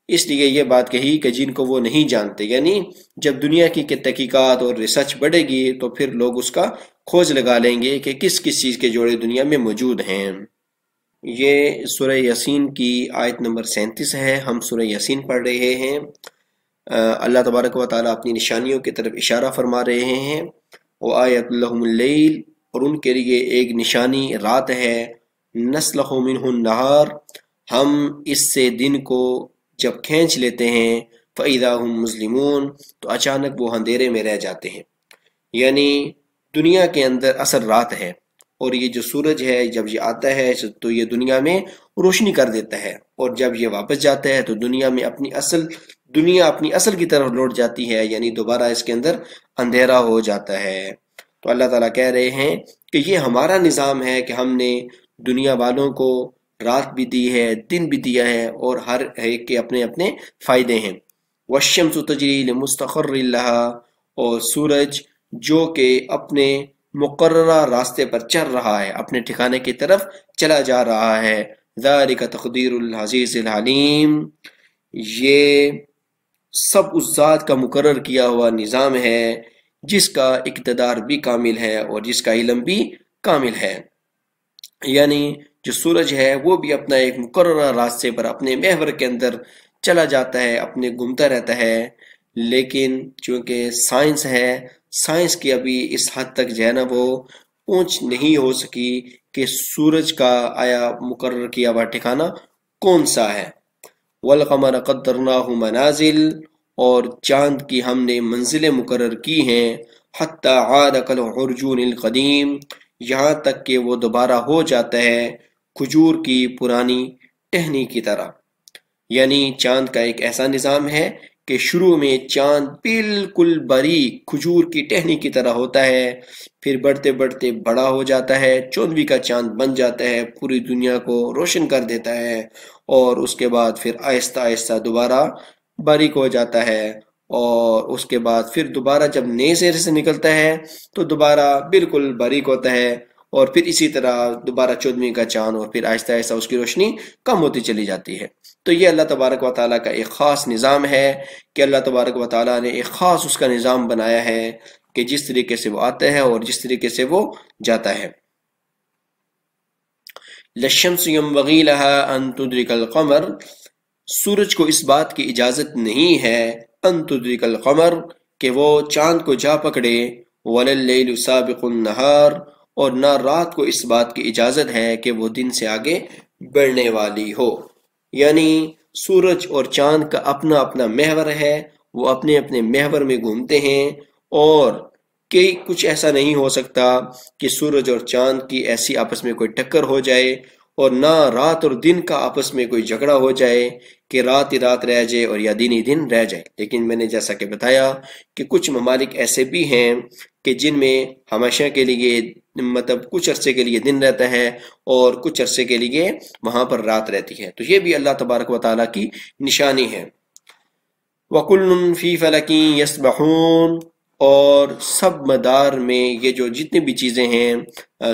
اس لیے یہ بات کہی کہ جن کو وہ نہیں جانتے، یعنی جب دنیا کی تحقیقات اور ریسرچ بڑھے گی تو پھر لوگ اس کا کھوج لگا لیں گے کہ کس کس چیز کے جوڑے دنیا میں موجود ہیں۔ یہ سورہ یاسین کی آیت نمبر 37 ہے، ہم سورہ یاسین پڑھ رہے ہیں۔ اللہ تبارک و تعالیٰ اپنی نشانیوں کی طرف اشارہ فرما رہے ہیں، وآیت لہم اللیل، اور ان کے لیے ایک نشانی رات ہے، نسلخ منہ النہار، ہم اس سے دن کو جب کھینچ لیتے ہیں، فَإِذَا هُمْ مُظْلِمُونَ، تو اچانک وہ اندھیرے میں رہ جاتے ہیں، یعنی دنیا کے اندر اصل رات ہے، اور یہ جو سورج ہے جب یہ آتا ہے تو یہ دنیا میں روشنی کر دیتا ہے، اور جب یہ واپس جاتا ہے تو دنیا اپنی اصل کی طرف لوٹ جاتی ہے، یعنی دوبارہ اس کے اندر اندھیرا ہو جاتا ہے۔ تو اللہ تعالیٰ کہہ رہے ہیں کہ یہ ہمارا نظام ہے کہ ہم نے دنیا والوں کو رات بھی دی ہے، دن بھی دیا ہے، اور ہر ایک کے اپنے اپنے فائدے ہیں۔ والشمس تجری لمستقر لها، اور سورج جو کہ اپنے مقررہ راستے پر چل رہا ہے، اپنے ٹھکانے کی طرف چلا جا رہا ہے۔ ذالک تقدیر العزیز العلیم، یہ سب اس ذات کا مقرر کیا ہوا نظام ہے جس کا اقتدار بھی کامل ہے اور جس کا علم بھی کامل ہے، یعنی جو سورج ہے وہ بھی اپنا ایک مقررہ راستے پر اپنے محور کے اندر چلا جاتا ہے، اپنے گھومتا رہتا ہے، لیکن چونکہ سائنس ہے، سائنس کی ابھی اس حد تک جو ہے نا وہ پہنچ نہیں ہو سکی کہ سورج کا آیا مقرر کیا ہوا ٹھکانہ کون سا ہے۔ والقمر قدرناہ منازل، اور چاند کی ہم نے منزلیں مقرر کی ہیں، حتی عاد کالعرجون القدیم، یہاں تک کہ وہ دوبارہ ہو جاتا ہے کھجور کی پرانی ٹہنی کی طرح، یعنی چاند کا ایک ایسا نظام ہے کہ شروع میں چاند بالکل باریک کھجور کی ٹہنی کی طرح ہوتا ہے، پھر بڑھتے بڑھتے بڑا ہو جاتا ہے، 14ویں کا چاند بن جاتا ہے، پوری دنیا کو روشن کر دیتا ہے، اور اس کے بعد پھر آہستہ آہستہ دوبارہ باریک ہو جاتا ہے، اور اس کے بعد پھر دوبارہ جب نئے سرے سے نکلتا ہے تو دوبارہ بالکل باریک ہوتا ہے، اور پھر اسی طرح دوبارہ 14ویں کا چاند، اور پھر آہستہ آہستہ اس کی روشنی کم ہوتی چلی جاتی ہے۔ تو یہ اللہ تبارک و تعالیٰ کا ایک خاص نظام ہے کہ اللہ تبارک و تعالیٰ نے ایک خاص اس کا نظام بنایا ہے کہ جس طریقے سے وہ آتا ہے اور جس طریقے سے وہ جاتا ہے۔ للشمس ينبغي لها ان تدرك القمر، سورج کو اس بات کی اجازت نہیں ہے ان تدرک القمر، کہ وہ چاند کو جا پکڑے، ولللیل سابق النہار، اور نہ رات کو اس بات کی اجازت ہے کہ وہ دن سے آگے بڑھنے والی ہو، یعنی سورج اور چاند کا اپنا اپنا محور ہے، وہ اپنے اپنے محور میں گھومتے ہیں، اور کہ کچھ ایسا نہیں ہو سکتا کہ سورج اور چاند کی ایسی آپس میں کوئی ٹکر ہو جائے، اور نہ رات اور دن کا آپس میں کوئی جھگڑا ہو جائے کہ رات ہی رات رہ جائے اور یا دن ہی دن رہ جائے۔ لیکن میں نے جیسا کہ بتایا کہ کچھ ممالک ایسے بھی ہیں کہ جن میں ہمیشہ کے لیے مطلب کچھ عرصے کے لیے دن رہتا ہے اور کچھ عرصے کے لیے وہاں پر رات رہتی ہے، تو یہ بھی اللہ تبارک و تعالیٰ کی نشانی ہے۔ وَكُلٌّ فِي فَلَكٍ يَسْبَحُونَ، اور سب مدار میں یہ جو جتنی بھی چیزیں ہیں،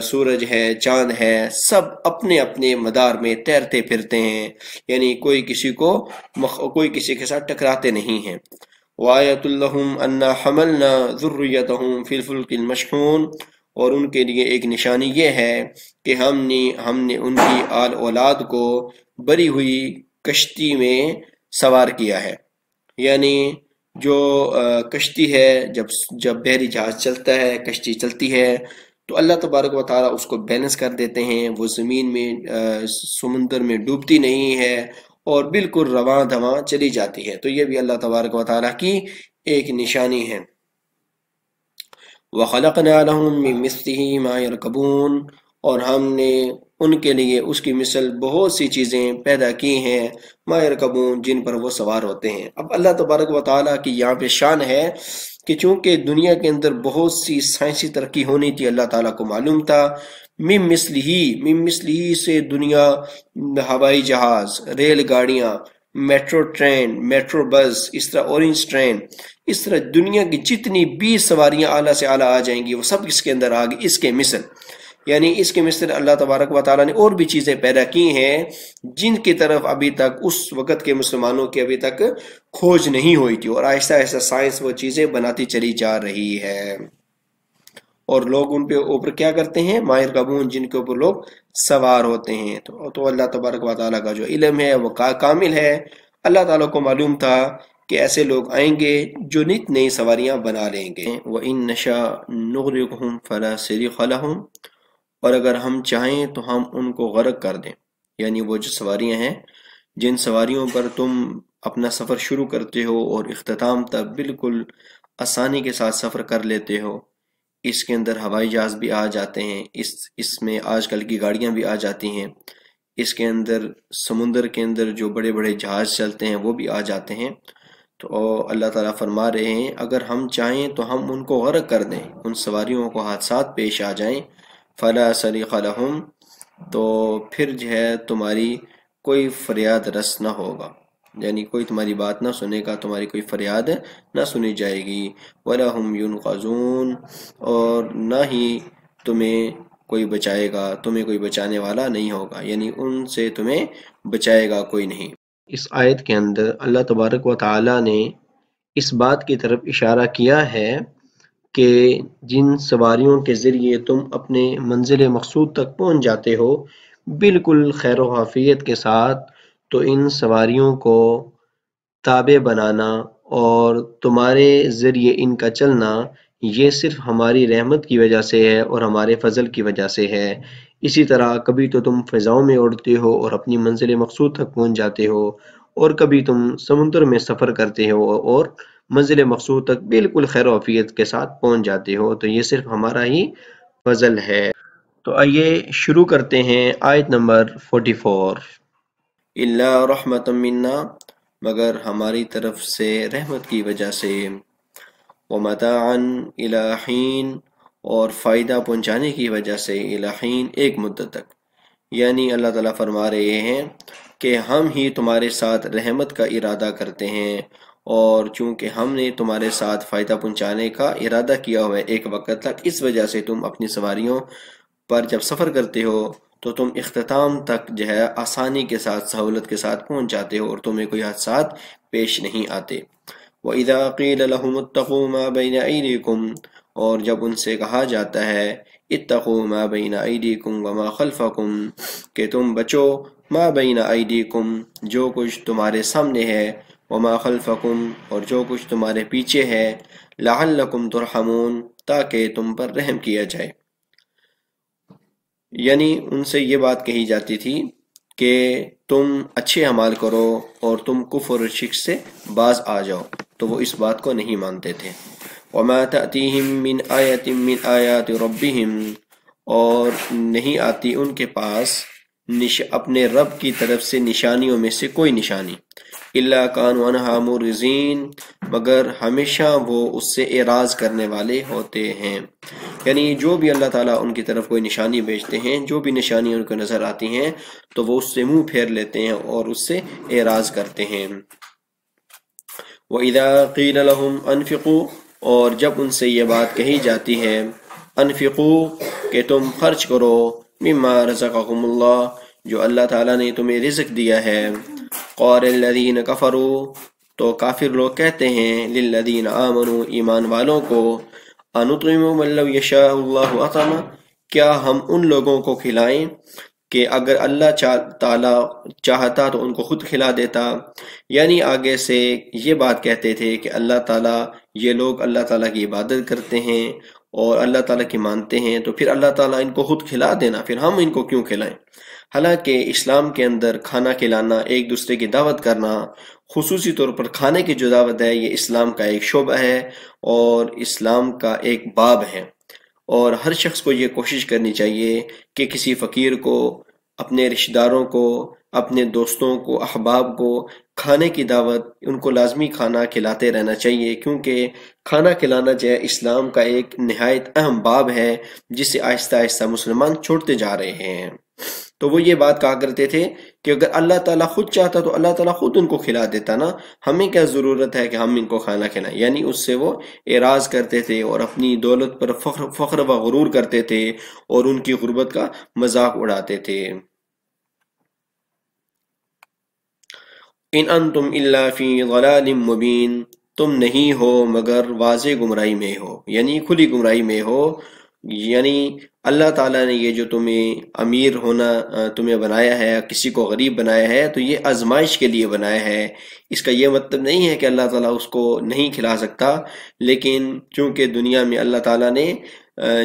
سورج ہے، چاند ہے، سب اپنے اپنے مدار میں تیرتے پھرتے ہیں، یعنی کوئی کسی کے ساتھ ٹکراتے نہیں ہیں۔ وَآيَةٌ لَّهُمْ أَنَّا حَمَلْنَا ذُرِّيَّتَهُمْ فِي الْفُلْكِ الْمَشْحُونِ، اور ان کے لیے ایک نشانی یہ ہے کہ ہم نے ان کی آل اولاد کو بری ہوئی کشتی میں سوار کیا ہے، یعنی جو کشتی ہے، جب بحری جہاز چلتا ہے، کشتی چلتی ہے، تو اللہ تبارک و تعالیٰ اس کو بیلنس کر دیتے ہیں، وہ زمین میں سمندر میں ڈوبتی نہیں ہے اور بالکل رواں دواں چلی جاتی ہے، تو یہ بھی اللہ تبارک و تعالیٰ کی ایک نشانی ہے۔ وَخَلَقْنَا لَهُم مِّن مِّثْلِهِ مَا يَرْكَبُونَ، اور ہم نے ان کے لیے اس کی مثل بہت سی چیزیں پیدا کی ہیں، ما يرکبون، جن پر وہ سوار ہوتے ہیں۔ اب اللہ تبارک و تعالیٰ کی یہاں پہ شان ہے کہ چونکہ دنیا کے اندر بہت سی سائنسی ترقی ہونی تھی، اللہ تعالیٰ کو معلوم تھا، من مثلہی سے دنیا، ہوائی جہاز، ریل گاڑیاں، میٹرو ٹرین، میٹرو بس، اس طرح اورنج ٹرین، اس طرح دنیا کی جتنی بھی سواریاں اعلیٰ سے اعلیٰ آ جائیں گی، وہ سب اس کے اندر آ گئی، اس کے مثل، یعنی اس کے مثل اللہ تبارک و تعالیٰ نے اور بھی چیزیں پیدا کی ہیں جن کی طرف ابھی تک اس وقت کے مسلمانوں کی ابھی تک کھوج نہیں ہوئی تھی، اور آہستہ آہستہ سائنس وہ چیزیں بناتی چلی جا رہی ہے، اور لوگ ان پہ اوپر کیا کرتے ہیں، ماہر قبون، جن کے اوپر لوگ سوار ہوتے ہیں۔ تو اللہ تبارک و تعالیٰ کا جو علم ہے وہ کامل ہے، اللہ تعالیٰ کو معلوم تھا کہ ایسے لوگ آئیں گے جو نت نئی سواریاں بنا لیں گے۔ وَإِن نَّشَأْ نُغْرِقْهُمْ فَلَا صِرِخَ لَهُمْ، اور اگر ہم چاہیں تو ہم ان کو غرق کر دیں، یعنی وہ جو سواریاں ہیں، جن سواریوں پر تم اپنا سفر شروع کرتے ہو اور اختتام تک بالکل آسانی کے ساتھ سفر کر لیتے ہو، اس کے اندر ہوائی جہاز بھی آ جاتے ہیں، اس میں آج کل کی گاڑیاں بھی آ جاتی ہیں، اس کے اندر سمندر کے اندر جو بڑے بڑے جہاز چلتے ہیں وہ بھی آ جاتے ہیں، تو اللہ تعالیٰ فرما رہے ہیں اگر ہم چاہیں تو ہم ان کو غرق کر دیں، ان سواریوں کو حادثات پیش آ جائیں، فلا صریخ لہم، تو پھر جو ہے تمہاری کوئی فریاد رس نہ ہوگا، یعنی کوئی تمہاری بات نہ سنے گا، تمہاری کوئی فریاد نہ سنی جائے گی، ولا ہم ینقذون، اور نہ ہی تمہیں کوئی بچائے گا، تمہیں کوئی بچانے والا نہیں ہوگا، یعنی ان سے تمہیں بچائے گا کوئی نہیں۔ اس آیت کے اندر اللہ تبارک و تعالی نے اس بات کی طرف اشارہ کیا ہے کہ جن سواریوں کے ذریعے تم اپنے منزل مقصود تک پہنچ جاتے ہو بالکل خیر و عافیت کے ساتھ، تو ان سواریوں کو تابع بنانا اور تمہارے ذریعے ان کا چلنا، یہ صرف ہماری رحمت کی وجہ سے ہے اور ہمارے فضل کی وجہ سے ہے۔ اسی طرح کبھی تو تم فضاؤں میں اڑتے ہو اور اپنی منزل مقصود تک پہنچ جاتے ہو، اور کبھی تم سمندر میں سفر کرتے ہو اور منزل مقصود تک بالکل خیر و عافیت کے ساتھ پہنچ جاتے ہو، تو یہ صرف ہمارا ہی فضل ہے۔ تو آئیے شروع کرتے ہیں آیت نمبر 44۔ الا رحمت منا، مگر ہماری طرف سے رحمت کی وجہ سے، ومتاعا الی حین، اور فائدہ پہنچانے کی وجہ سے، الی حین، ایک مدت تک، یعنی اللہ تعالیٰ فرما رہے ہیں کہ ہم ہی تمہارے ساتھ رحمت کا ارادہ کرتے ہیں، اور چونکہ ہم نے تمہارے ساتھ فائدہ پہنچانے کا ارادہ کیا ہوا ہے ایک وقت تک، اس وجہ سے تم اپنی سواریوں پر جب سفر کرتے ہو تو تم اختتام تک جو ہے آسانی کے ساتھ، سہولت کے ساتھ پہنچ جاتے ہو اور تمہیں کوئی حادثات پیش نہیں آتے۔ وَإِذَا قِيلَ لَهُمُ اتَّقُوا مَا بَيْنَ أَيْدِيكُمْ، اور جب ان سے کہا جاتا ہے اتقوا ما بین ایدیکم وما خلفکم، کہ تم بچو ما بین ایدیکم، جو کچھ تمہارے سامنے ہے، وما خلفکم، اور جو کچھ تمہارے پیچھے ہے، لعلکم ترحمون، تاکہ تم پر رحم کیا جائے، یعنی ان سے یہ بات کہی جاتی تھی کہ تم اچھے اعمال کرو اور تم کفر اور شرک سے باز آ جاؤ، تو وہ اس بات کو نہیں مانتے تھے۔ وما تأتیہم من آیت من آیات ربہم، اور نہیں آتی ان کے پاس اپنے رب کی طرف سے نشانیوں میں سے کوئی نشانی، الا کانوا عنہا معرضین، مگر ہمیشہ وہ اس سے اعراض کرنے والے ہوتے ہیں۔ یعنی جو بھی اللہ تعالیٰ ان کی طرف کوئی نشانی بھیجتے ہیں، جو بھی نشانی ان کو نظر آتی ہیں تو وہ اس سے منہ پھیر لیتے ہیں اور اس سے اعراض کرتے ہیں۔ وَإِذَا قِيلَ لَهُمْ أَنفِقُوا، اور جب ان سے یہ بات کہی جاتی ہے انفقوا کہ تم خرچ کرو، مما رزقکم اللہ، جو اللہ تعالیٰ نے تمہیں رزق دیا ہے، قال الذین کفروا، تو کافر لوگ کہتے ہیں للذین آمنوا، ایمان والوں کو، انطعم من لو یشاء اللہ اطعمہ، کیا ہم ان لوگوں کو کھلائیں کہ اگر اللہ تعالیٰ چاہتا تو ان کو خود کھلا دیتا۔ یعنی آگے سے یہ بات کہتے تھے کہ اللہ تعالیٰ، یہ لوگ اللہ تعالیٰ کی عبادت کرتے ہیں اور اللہ تعالیٰ کی مانتے ہیں، تو پھر اللہ تعالیٰ ان کو خود کھلا دینا، پھر ہم ان کو کیوں کھلائیں؟ حالانکہ اسلام کے اندر کھانا کھلانا، ایک دوسرے کی دعوت کرنا، خصوصی طور پر کھانے کی جو دعوت ہے، یہ اسلام کا ایک شعبہ ہے اور اسلام کا ایک باب ہے، اور ہر شخص کو یہ کوشش کرنی چاہیے کہ کسی فقیر کو، اپنے رشتہ داروں کو، اپنے دوستوں کو، احباب کو کھانے کی دعوت، ان کو لازمی کھانا کھلاتے رہنا چاہیے، کیونکہ کھانا کھلانا جو ہے اسلام کا ایک نہایت اہم باب ہے جسے آہستہ آہستہ مسلمان چھوڑتے جا رہے ہیں۔ تو وہ یہ بات کہا کرتے تھے کہ اگر اللہ تعالیٰ خود چاہتا تو اللہ تعالیٰ خود ان کو کھلا دیتا نا، ہمیں کیا ضرورت ہے کہ ہم ان کو کھانا کھلائیں؟ یعنی اس سے وہ اعراض کرتے تھے اور اپنی دولت پر فخر و غرور کرتے تھے اور ان کی غربت کا مذاق اڑاتے تھے۔ ان انتم الا فی ضلال مبین، تم نہیں ہو مگر واضح گمراہی میں ہو، یعنی کھلی گمراہی میں ہو۔ یعنی اللہ تعالیٰ نے یہ جو تمہیں امیر ہونا تمہیں بنایا ہے، کسی کو غریب بنایا ہے، تو یہ آزمائش کے لیے بنایا ہے۔ اس کا یہ مطلب نہیں ہے کہ اللہ تعالیٰ اس کو نہیں کھلا سکتا، لیکن چونکہ دنیا میں اللہ تعالیٰ نے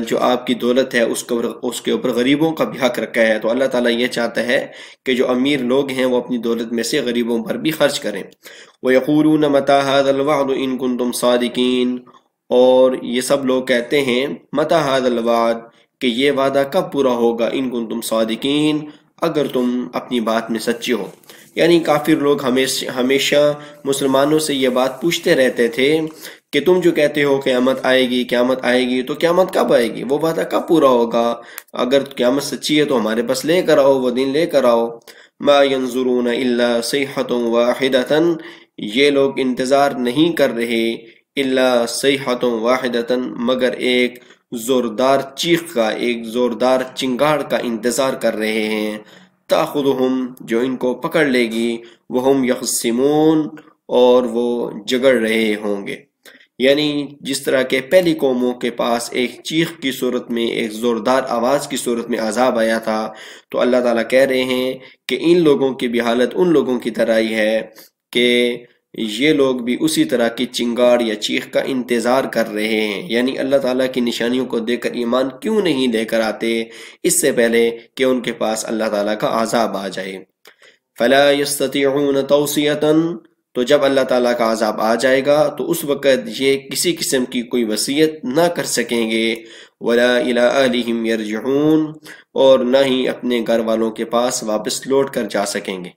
جو آپ کی دولت ہے اس کے اوپر غریبوں کا بھی حق رکھا ہے، تو اللہ تعالیٰ یہ چاہتا ہے کہ جو امیر لوگ ہیں وہ اپنی دولت میں سے غریبوں پر بھی خرچ کریں۔ وَيَقُولُونَ مَتَى هَذَا الْوَعْدُ إِن كُنتُمْ صَادِقِينَ، اور یہ سب لوگ کہتے ہیں مَتَى هَذَا الْوَعْدُ، کہ یہ وعدہ کب پورا ہوگا، ان کنتم صادقین، اگر تم اپنی بات میں سچے ہو۔ یعنی کافر لوگ ہمیشہ مسلمانوں سے یہ بات پوچھتے رہتے تھے کہ تم جو کہتے ہو قیامت آئے گی قیامت آئے گی، تو قیامت کب آئے گی؟ وہ وعدہ کب پورا ہوگا؟ اگر قیامت سچی ہے تو ہمارے پاس لے کر آؤ، وہ دن لے کر آؤ۔ ما ينظرون الا صیحة واحدة، یہ لوگ انتظار نہیں کر رہے الا صیحة واحدة، مگر ایک زوردار چیخ کا، ایک زوردار چنگاڑ کا انتظار کر رہے ہیں، تاخذہم، جو ان کو پکڑ لے گی، وہم یخصمون، اور وہ جگڑ رہے ہوں گے۔ یعنی جس طرح کہ پہلی قوموں کے پاس ایک چیخ کی صورت میں، ایک زوردار آواز کی صورت میں عذاب آیا تھا، تو اللہ تعالیٰ کہہ رہے ہیں کہ ان لوگوں کی بھی حالت ان لوگوں کی طرح ہی ہے کہ یہ لوگ بھی اسی طرح کی چنگاڑ یا چیخ کا انتظار کر رہے ہیں۔ یعنی اللہ تعالیٰ کی نشانیوں کو دیکھ کر ایمان کیوں نہیں لے کر آتے اس سے پہلے کہ ان کے پاس اللہ تعالیٰ کا عذاب آ جائے۔ فَلَا يَسْتَطِيعُونَ تَوْصِيَةً، تو جب اللہ تعالیٰ کا عذاب آ جائے گا تو اس وقت یہ کسی قسم کی کوئی وصیت نہ کر سکیں گے، وَلَا إِلَىٰ أَهْلِهِمْ يَرْجِعُونَ، اور نہ ہی اپنے گھر والوں کے پاس واپس لوٹ کر جا سکیں گے۔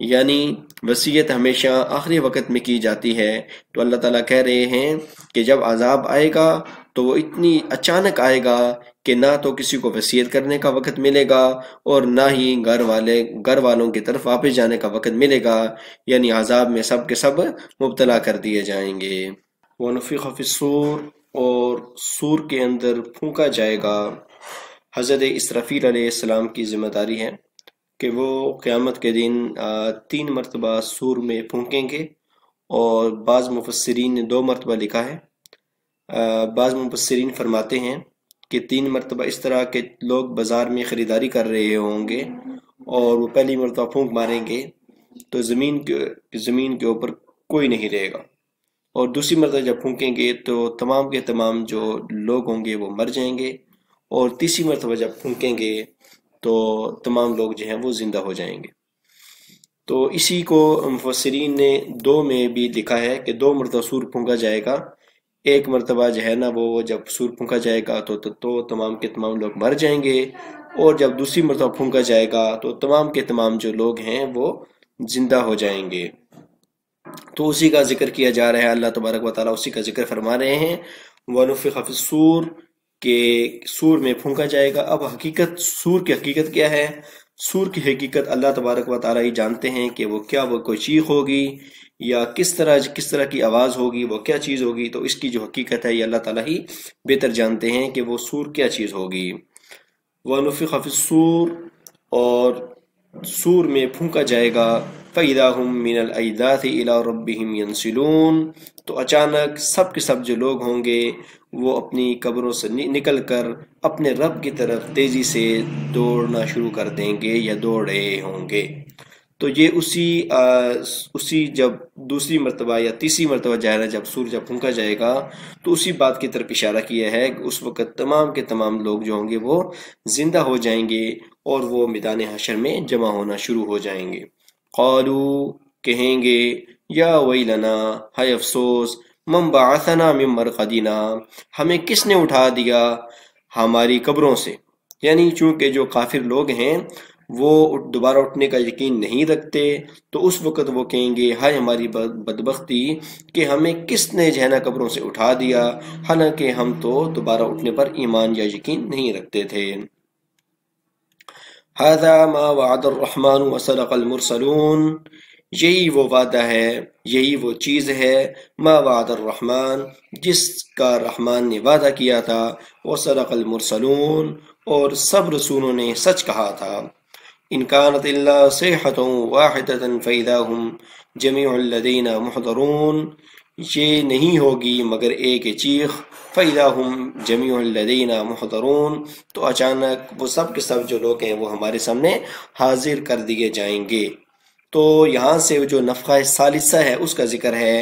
یعنی وصیت ہمیشہ آخری وقت میں کی جاتی ہے، تو اللہ تعالیٰ کہہ رہے ہیں کہ جب عذاب آئے گا تو وہ اتنی اچانک آئے گا کہ نہ تو کسی کو وصیت کرنے کا وقت ملے گا اور نہ ہی گھر والوں کی طرف واپس جانے کا وقت ملے گا، یعنی عذاب میں سب کے سب مبتلا کر دیے جائیں گے۔ وَنُفِخَ فِي الصُّورِ، اور سور کے اندر پھونکا جائے گا۔ حضرت اسرافیل علیہ السلام کی ذمہ داری ہے کہ وہ قیامت کے دن 3 مرتبہ سور میں پھونکیں گے، اور بعض مفسرین نے 2 مرتبہ لکھا ہے۔ بعض مفسرین فرماتے ہیں کہ 3 مرتبہ اس طرح کے لوگ بازار میں خریداری کر رہے ہوں گے اور وہ پہلی مرتبہ پھونک ماریں گے تو زمین کے اوپر کوئی نہیں رہے گا، اور دوسری مرتبہ جب پھونکیں گے تو تمام کے تمام جو لوگ ہوں گے وہ مر جائیں گے، اور تیسری مرتبہ جب پھونکیں گے تو تمام لوگ جو ہیں وہ زندہ ہو جائیں گے۔ تو اسی کو مفسرین نے 2 میں بھی لکھا ہے کہ 2 مرتبہ سور پھونکا جائے گا، ایک مرتبہ جو ہے نا وہ جب سور پھونکا جائے گا تو تمام کے تمام لوگ مر جائیں گے، اور جب دوسری مرتبہ پھونکا جائے گا تو تمام کے تمام جو لوگ ہیں وہ زندہ ہو جائیں گے۔ تو اسی کا ذکر کیا جا رہا ہے، اللہ تبارک و تعالیٰ اسی کا ذکر فرما رہے ہیں، وَنُفِخَ فِي الصُّورِ، کہ سور میں پھونکا جائے گا۔ اب حقیقت سور کی حقیقت کیا ہے؟ سور کی حقیقت اللہ تبارک و تعالیٰ ہی جانتے ہیں کہ وہ کوئی چیخ ہوگی یا کس طرح کی آواز ہوگی، وہ کیا چیز ہوگی۔ تو اس کی جو حقیقت ہے یہ اللہ تعالیٰ ہی بہتر جانتے ہیں کہ وہ سور کیا چیز ہوگی۔ وَنُفِخَ فِي الصُّورِ، اور سور میں پھونکا جائے گا، فَإِذَا هُم مِّنَ الْأَجْدَاثِ إِلَىٰ رَبِّهِمْ يَنْسِلُونَ، تو اچانک سب کے سب جو لوگ ہوں گے وہ اپنی قبروں سے نکل کر اپنے رب کی طرف تیزی سے دوڑنا شروع کر دیں گے یا دوڑ رہے ہوں گے۔ تو یہ اسی جب دوسری مرتبہ یا تیسری مرتبہ جب سور پھونکا جائے گا تو اسی بات کی طرف اشارہ کیا ہے کہ اس وقت تمام کے تمام لوگ جو ہوں گے وہ زندہ ہو جائیں گے اور وہ میدان حشر میں جمع ہونا شروع ہو جائیں گے۔ قالو، کہیں گے، یا ویلنا، ہائے افسوس، من بعثنا من مرقدنا، ہمیں کس نے اٹھا دیا ہماری قبروں سے۔ یعنی چونکہ جو کافر لوگ ہیں وہ دوبارہ اٹھنے کا یقین نہیں رکھتے، تو اس وقت وہ کہیں گے ہائے ہماری بدبختی کہ ہمیں کس نے جو ہے نا قبروں سے اٹھا دیا، حالانکہ ہم تو دوبارہ اٹھنے پر ایمان یا یقین نہیں رکھتے تھے۔ هذا ما وعد الرحمن وصدق المرسلون، یہی وہ وعدہ ہے، یہی وہ چیز ہے، ما وعد الرحمن، جس کا رحمان نے وعدہ کیا تھا، وصدق المرسلون، اور سب رسولوں نے سچ کہا تھا۔ ان كانت الا صيحة واحدة فإذا هم جميع الذين محضرون، یہ نہیں ہوگی مگر ایک چیخ، فإذا هم جميع الذين محضرون، تو اچانک وہ سب کے سب جو لوگ ہیں وہ ہمارے سامنے حاضر کر دیے جائیں گے۔ تو یہاں سے جو نفخہ ثالثہ ہے اس کا ذکر ہے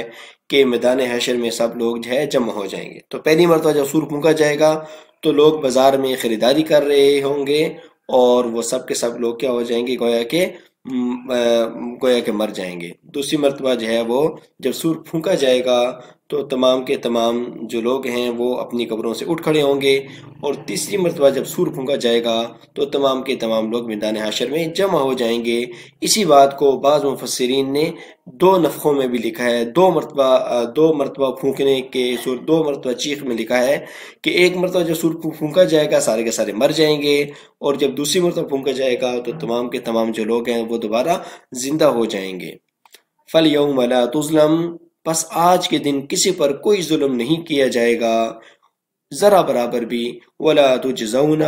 کہ میدان حشر میں سب لوگ جو ہے جمع ہو جائیں گے۔ تو پہلی مرتبہ جب سور پھونکا جائے گا تو لوگ بازار میں خریداری کر رہے ہوں گے اور وہ سب کے سب لوگ کیا ہو جائیں گے، گویا کہ مر جائیں گے۔ دوسری مرتبہ جو ہے وہ جب سور پھونکا جائے گا تو تمام کے تمام جو لوگ ہیں وہ اپنی قبروں سے اٹھ کھڑے ہوں گے، اور تیسری مرتبہ جب سور پھونکا جائے گا تو تمام کے تمام لوگ میدان حشر میں جمع ہو جائیں گے۔ اسی بات کو بعض مفسرین نے دو نفخوں میں بھی لکھا ہے، دو مرتبہ پھونکنے کے سور، دو مرتبہ چیخ میں لکھا ہے کہ ایک مرتبہ جب سور پھونکا جائے گا سارے کے سارے مر جائیں گے، اور جب دوسری مرتبہ پھونکا جائے گا تو تمام کے تمام جو لوگ ہیں وہ دوبارہ زندہ ہو جائیں گے۔ فَالْيَوْمَ لَا تُظْلَمُ، پس آج کے دن کسی پر کوئی ظلم نہیں کیا جائے گا ذرا برابر بھی، وَلَا تُجْزَوْنَ،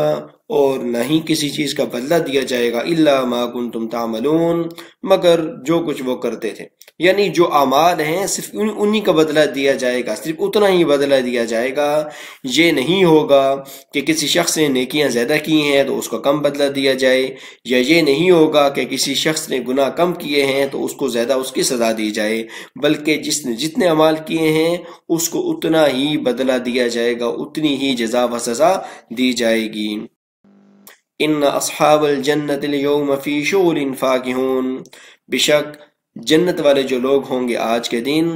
اور نہ ہی کسی چیز کا بدلہ دیا جائے گا، إِلَّا مَا كُنْتُمْ تَعْمَلُونَ، مگر جو کچھ وہ کرتے تھے۔ یعنی جو اعمال ہیں صرف انہی کا بدلہ دیا جائے گا، صرف اتنا ہی بدلہ دیا جائے گا۔ یہ نہیں ہوگا کہ کسی شخص نے نیکیاں زیادہ کی ہیں تو اس کو کم بدلہ دیا جائے، یا یہ نہیں ہوگا کہ کسی شخص نے گناہ کم کیے ہیں تو اس کو زیادہ اس کی سزا دی جائے، بلکہ جس نے جتنے اعمال کیے ہیں اس کو اتنا ہی بدلہ دیا جائے گا، اتنی ہی جزا و سزا دی جائے گی۔ ان اصحاب الجنت اليوم فی شغل فاکہون، بے شک جنت والے جو لوگ ہوں گے آج کے دن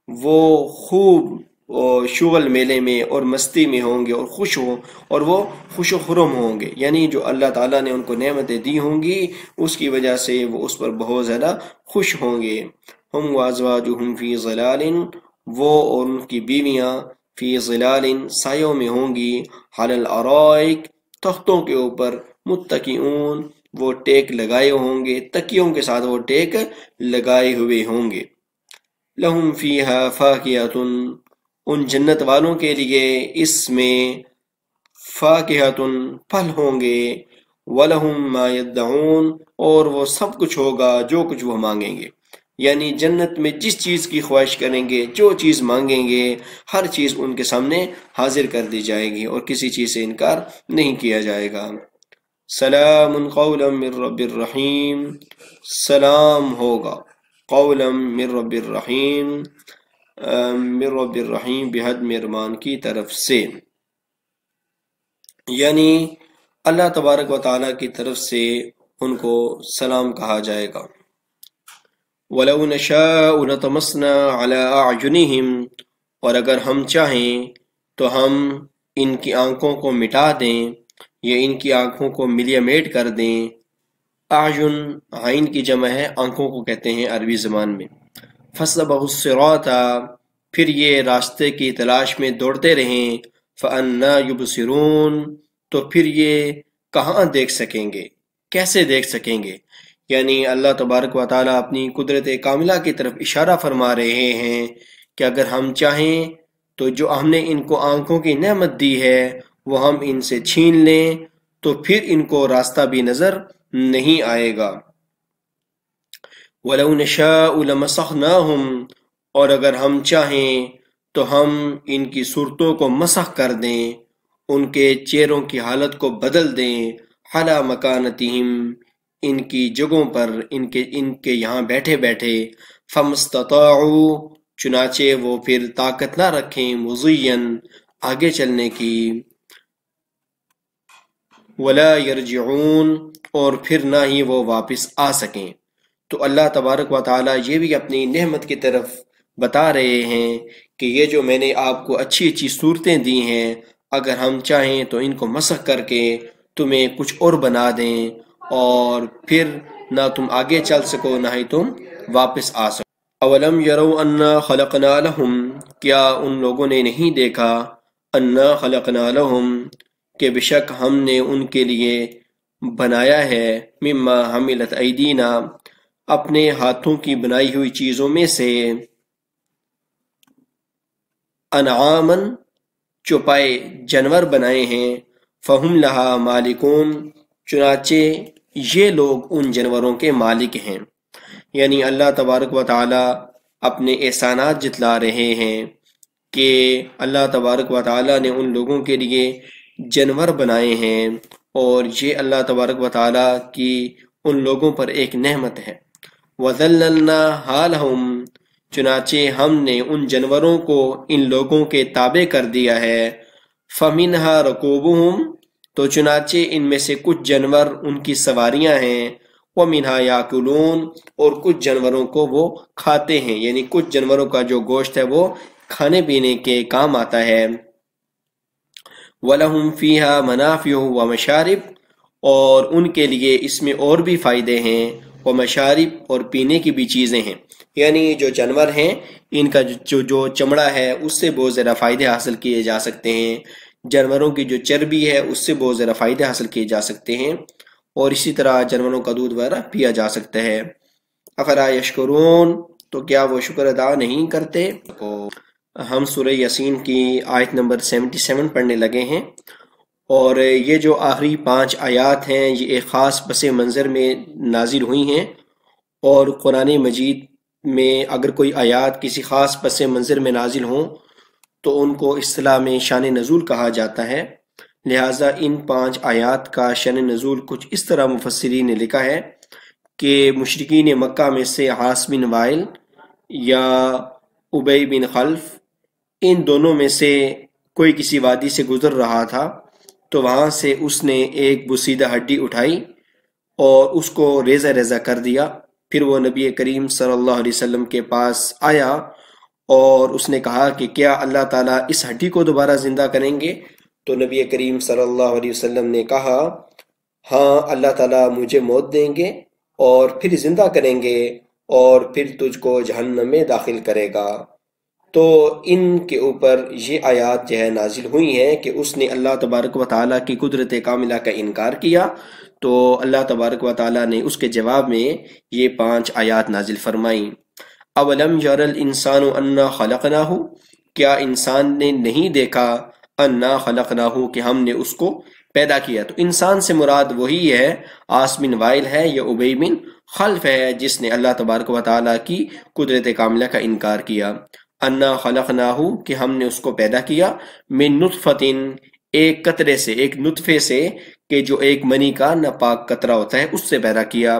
وہ خوب شغل میلے میں اور مستی میں ہوں گے، اور وہ خوش و خرم ہوں گے، یعنی جو اللہ تعالیٰ نے ان کو نعمتیں دی ہوں گی اس کی وجہ سے وہ اس پر بہت زیادہ خوش ہوں گے۔ ہم وازواجہم فی ظلال، وہ اور ان کی بیویاں فی ظلال سایوں میں ہوں گی، علی الارائک تختوں کے اوپر، متکئون وہ ٹیک لگائے ہوں گے، تکیوں کے ساتھ وہ ٹیک لگائے ہوئے ہوں گے۔ لہم فیہا فاکہۃ، ان جنت والوں کے لیے اس میں فاکہۃ پھل ہوں گے، وَلَهُم مَا يَدَّعُونَ، اور وہ سب کچھ ہوگا جو کچھ وہ مانگیں گے۔ یعنی جنت میں جس چیز کی خواہش کریں گے، جو چیز مانگیں گے، ہر چیز ان کے سامنے حاضر کر دی جائے گی اور کسی چیز سے انکار نہیں کیا جائے گا۔ سلام قولا من رب الرحیم، سلام ہوگا قولا من رب الرحیم، من رب الرحیم بحد مہربان کی طرف سے، یعنی اللہ تبارک و تعالیٰ کی طرف سے ان کو سلام کہا جائے گا۔ وَلَوْ نَشَاءُ لَطَمَسْنَا عَلَىٰ أَعْيُنِهِمْ، اور اگر ہم چاہیں تو ہم ان کی آنکھوں کو مٹا دیں یا ان کی آنکھوں کو ملیمیٹ کر دیں۔ اعین عین کی جمع ہے، آنکھوں کو کہتے ہیں عربی زبان میں۔ فَاسْتَبَقُوا الصِّرَاطَ پھر یہ راستے کی تلاش میں دوڑتے رہیں۔ فَأَنَّىٰ يُبْصِرُونَ تو پھر یہ کہاں دیکھ سکیں گے، کیسے دیکھ سکیں گے؟ یعنی اللہ تبارک و تعالیٰ اپنی قدرت کاملہ کی طرف اشارہ فرما رہے ہیں کہ اگر ہم چاہیں تو جو ہم نے ان کو آنکھوں کی نعمت دی ہے وہ ہم ان سے چھین لیں تو پھر ان کو راستہ بھی نظر نہیں آئے گا۔ وَلَوْ نَشَاءُ لَمَسَخْنَاهُمْ اور اگر ہم چاہیں تو ہم ان کی صورتوں کو مسخ کر دیں، ان کے چہروں کی حالت کو بدل دیں، حَلَى مَكَانَتِهِمْ ان کی جگہوں پر، ان کے یہاں بیٹھے بیٹھے، فَمَسْتَطَاعُوا چنانچہ وہ پھر طاقت نہ رکھیں مُضِيًّا آگے چلنے کی، وَلَا يَرْجِعُونَ اور پھر نہ ہی وہ واپس آ سکیں۔ تو اللہ تبارک و تعالیٰ یہ بھی اپنی نعمت کی طرف بتا رہے ہیں کہ یہ جو میں نے آپ کو اچھی اچھی صورتیں دی ہیں، اگر ہم چاہیں تو ان کو مسخ کر کے تمہیں کچھ اور بنا دیں اور پھر نہ تم آگے چل سکو نہ ہی تم واپس آ سکو۔ اولم یروا انا خلقنا لہم کیا ان لوگوں نے نہیں دیکھا، انا خلقنا لہم کہ بے شک ہم نے ان کے لیے بنایا ہے، مما حملت ایدینا اپنے ہاتھوں کی بنائی ہوئی چیزوں میں سے، انعامن چوپائے جانور بنائے ہیں، فہم لہا مالکون چنانچہ یہ لوگ ان جانوروں کے مالک ہیں۔ یعنی اللہ تبارک و تعالی اپنے احسانات جتلا رہے ہیں کہ اللہ تبارک و تعالی نے ان لوگوں کے لیے جانور بنائے ہیں اور یہ اللہ تبارک و تعالی کی ان لوگوں پر ایک نعمت ہے۔ وَذَلَّلْنَا حَالَهُمْ چنانچہ ہم نے ان جانوروں کو ان لوگوں کے تابع کر دیا ہے، فَمِنْهَا رَكُوبُهُمْ تو چنانچہ ان میں سے کچھ جانور ان کی سواریاں ہیں، وَمِنْهَا يَأْكُلُونَ اور کچھ جانوروں کو وہ کھاتے ہیں، یعنی کچھ جانوروں کا جو گوشت ہے وہ کھانے پینے کے کام آتا ہے۔ وَلَهُمْ فِيهَا مَنَافِعُ وَمَشَارِبُ اور ان کے لیے اس میں اور بھی فائدے ہیں، وَمَشَارِبُ اور پینے کی بھی چیزیں ہیں، یعنی جو جانور ہیں ان کا جو چمڑا ہے اس سے بہت زیادہ فائدے حاصل کیے جا سکتے ہیں، جانوروں کی جو چربی ہے اس سے بہت زیادہ فائدے حاصل کیے جا سکتے ہیں، اور اسی طرح جانوروں کا دودھ وغیرہ پیا جا سکتا ہے۔ افلا یشکرون تو کیا وہ شکر ادا نہیں کرتے؟ ہم سورہ یاسین کی آیت نمبر 77 پڑھنے لگے ہیں، اور یہ جو آخری 5 آیات ہیں یہ ایک خاص پس منظر میں نازل ہوئی ہیں، اور قرآن مجید میں اگر کوئی آیات کسی خاص پس منظر میں نازل ہوں تو ان کو اصطلاح میں شان نزول کہا جاتا ہے۔ لہٰذا ان 5 آیات کا شان نزول کچھ اس طرح مفسرین نے لکھا ہے کہ مشرکین مکہ میں سے عاص بن وائل یا ابی بن خلف، ان دونوں میں سے کوئی کسی وادی سے گزر رہا تھا تو وہاں سے اس نے ایک بسیدہ ہڈی اٹھائی اور اس کو ریزہ ریزہ کر دیا، پھر وہ نبی کریم صلی اللہ علیہ وسلم کے پاس آیا اور اس نے کہا کہ کیا اللہ تعالیٰ اس ہڈی کو دوبارہ زندہ کریں گے؟ تو نبی کریم صلی اللہ علیہ وسلم نے کہا ہاں اللہ تعالیٰ مجھے موت دیں گے اور پھر زندہ کریں گے اور پھر تجھ کو جہنم میں داخل کرے گا۔ تو ان کے اوپر یہ آیات جو ہے نازل ہوئی ہیں کہ اس نے اللہ تبارک و تعالیٰ کی قدرت کاملہ کا انکار کیا، تو اللہ تبارک و تعالیٰ نے اس کے جواب میں یہ 5 آیات نازل فرمائیں۔ اولم یر الانسان انا خلقناہ کیا انسان نے نہیں دیکھا، انا خلقناہ کہ ہم نے اس کو پیدا کیا۔ تو انسان سے مراد وہی ہے، عاص بن وائل ہے یا ابی بن خلف ہے جس نے اللہ تبارک و تعالیٰ کی قدرت کاملہ کا انکار کیا۔ انا خلقناہ کہ ہم نے اس کو پیدا کیا، من نطفۃ ایک قطرے سے، ایک نطفے سے کہ جو ایک منی کا ناپاک قطرہ ہوتا ہے اس سے پیدا کیا،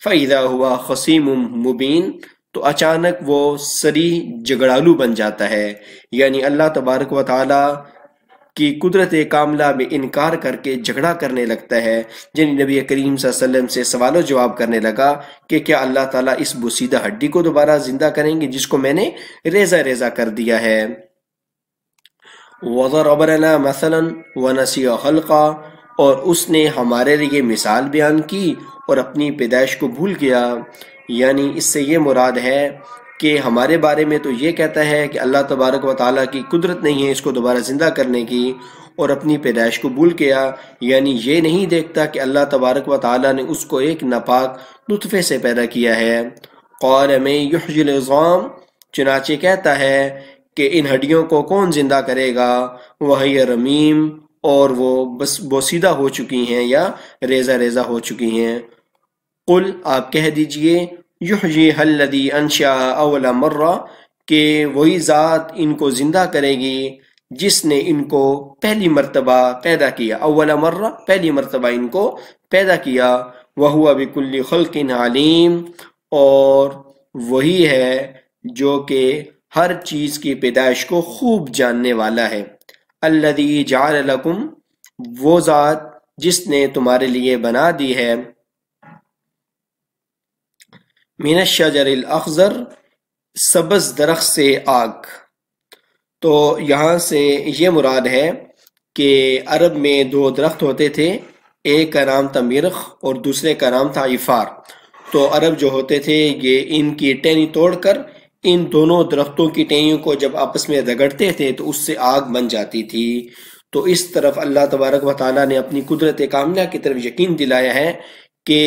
فَإِذَا هُوَ خَصِيمٌ مُبِينٌ تو اچانک وہ صریح جھگڑالو بن جاتا ہے، یعنی اللہ تبارک و تعالی کی قدرت کاملہ میں انکار کر کے جھگڑا کرنے لگتا ہے، یعنی نبی کریم صلی اللہ علیہ وسلم سے سوال و جواب کرنے لگا کہ کیا اللہ تعالیٰ اس بسیدہ ہڈی کو دوبارہ زندہ کریں گے جس کو میں نے ریزہ ریزہ کر دیا ہے۔ وَضَرَبَ لَنَا مَثَلًا وَنَسِيَ خَلْقًا، اور اس نے ہمارے لیے مثال بیان کی اور اپنی پیدائش کو بھول گیا۔ یعنی اس سے یہ مراد ہے کہ ہمارے بارے میں تو یہ کہتا ہے کہ اللہ تبارک و تعالیٰ کی قدرت نہیں ہے اس کو دوبارہ زندہ کرنے کی، اور اپنی پیدائش کو بھول گیا، یعنی یہ نہیں دیکھتا کہ اللہ تبارک و تعالیٰ نے اس کو ایک ناپاک نطفے سے پیدا کیا ہے۔ قال من یحیی العظام، چنانچہ کہتا ہے کہ ان ہڈیوں کو کون زندہ کرے گا، وہی رمیم، اور وہ بس بوسیدہ ہو چکی ہیں یا ریزہ ریزہ ہو چکی ہیں۔ قل، آپ کہہ دیجئے، یحییھا الذی انشأ اول مرہ، کہ وہی ذات ان کو زندہ کرے گی جس نے ان کو پہلی مرتبہ پیدا کیا، اول مرہ پہلی مرتبہ ان کو پیدا کیا، وہو بکل خلق علیم، اور وہی ہے جو کہ ہر چیز کی پیدائش کو خوب جاننے والا ہے۔ الذی جعل لکم، وہ ذات جس نے تمہارے لیے بنا دی ہے، من الشجر الاخضر، سبز درخت سے آگ۔ تو یہاں سے یہ مراد ہے کہ عرب میں دو درخت ہوتے تھے، ایک کا نام تھا مرخ اور دوسرے کا نام تھا عفار۔ تو عرب جو ہوتے تھے یہ ان کی ٹہنی توڑ کر ان دونوں درختوں کی ٹہنیوں کو جب آپس میں رگڑتے تھے تو اس سے آگ بن جاتی تھی۔ تو اس طرف اللہ تبارک و تعالیٰ نے اپنی قدرت کاملہ کی طرف یقین دلایا ہے کہ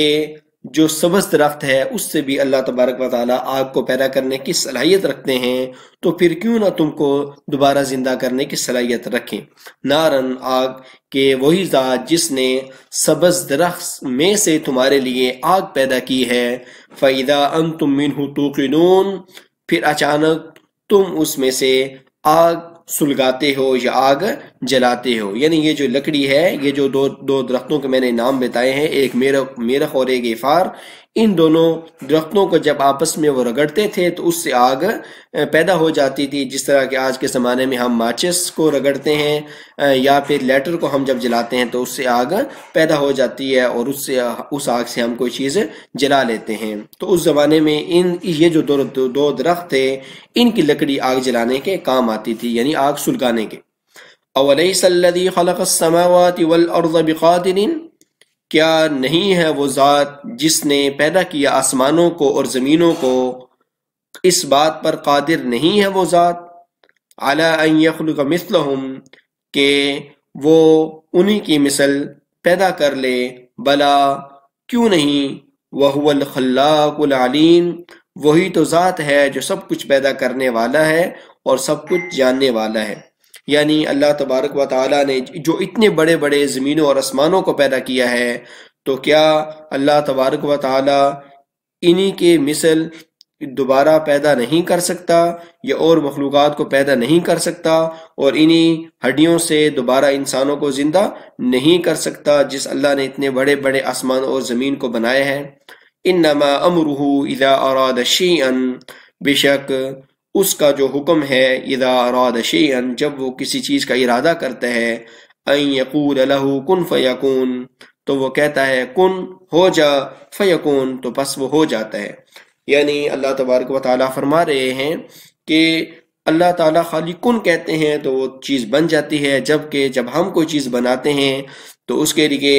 جو سبز درخت ہے اس سے بھی اللہ تبارک و تعالیٰ آگ کو پیدا کرنے کی صلاحیت رکھتے ہیں، تو پھر کیوں نہ تم کو دوبارہ زندہ کرنے کی صلاحیت رکھیں۔ نارن، آگ، کہ وہی ذات جس نے سبز درخت میں سے تمہارے لیے آگ پیدا کی ہے، فَإِذَا أَنْتُم مِّنْهُ تُوقِدُونَ، پھر اچانک تم اس میں سے آگ سلگاتے ہو یا آگ جلاتے ہو۔ یعنی یہ جو لکڑی ہے، یہ جو دو درختوں کے میں نے نام بتائے ہیں، ایک میرخ اور ایک عفار، ان دونوں درختوں کو جب آپس میں وہ رگڑتے تھے تو اس سے آگ پیدا ہو جاتی تھی، جس طرح کہ آج کے زمانے میں ہم ماچس کو رگڑتے ہیں یا پھر لائٹر کو ہم جب جلاتے ہیں تو اس سے آگ پیدا ہو جاتی ہے اور اس آگ سے ہم کوئی چیز جلا لیتے ہیں۔ تو اس زمانے میں یہ جو دو درخت تھے ان کی لکڑی آگ جلانے کے کام آتی تھی، یعنی آگ سلگانے کے۔ اولیس الذی خلق السماوات والارض بقادر، کیا نہیں ہے وہ ذات جس نے پیدا کیا آسمانوں کو اور زمینوں کو، اس بات پر قادر نہیں ہے وہ ذات، علی ان یخلق مثلہم، کہ وہ انہی کی مثل پیدا کر لے، بلا، کیوں نہیں، وہو الخلاق العلیم، وہی تو ذات ہے جو سب کچھ پیدا کرنے والا ہے اور سب کچھ جاننے والا ہے۔ یعنی اللہ تبارک و تعالیٰ نے جو اتنے بڑے بڑے زمینوں اور آسمانوں کو پیدا کیا ہے، تو کیا اللہ تبارک و تعالیٰ انہی کے مثل دوبارہ پیدا نہیں کر سکتا یا اور مخلوقات کو پیدا نہیں کر سکتا، اور انہی ہڈیوں سے دوبارہ انسانوں کو زندہ نہیں کر سکتا جس اللہ نے اتنے بڑے بڑے آسمان اور زمین کو بنائے ہیں؟ انما امرہ اذا اراد شیئا، بے شک اس کا جو حکم ہے، اذا اراد شیئا، جب وہ کسی چیز کا ارادہ کرتا ہے، ان یقول لہ کن فیکون، تو وہ کہتا ہے کن، ہو جا، فیکون، تو پس وہ ہو جاتا ہے۔ یعنی اللہ تبارک و تعالیٰ فرما رہے ہیں کہ اللہ تعالیٰ خالی کن کہتے ہیں تو وہ چیز بن جاتی ہے، جبکہ جب ہم کوئی چیز بناتے ہیں تو اس کے لیے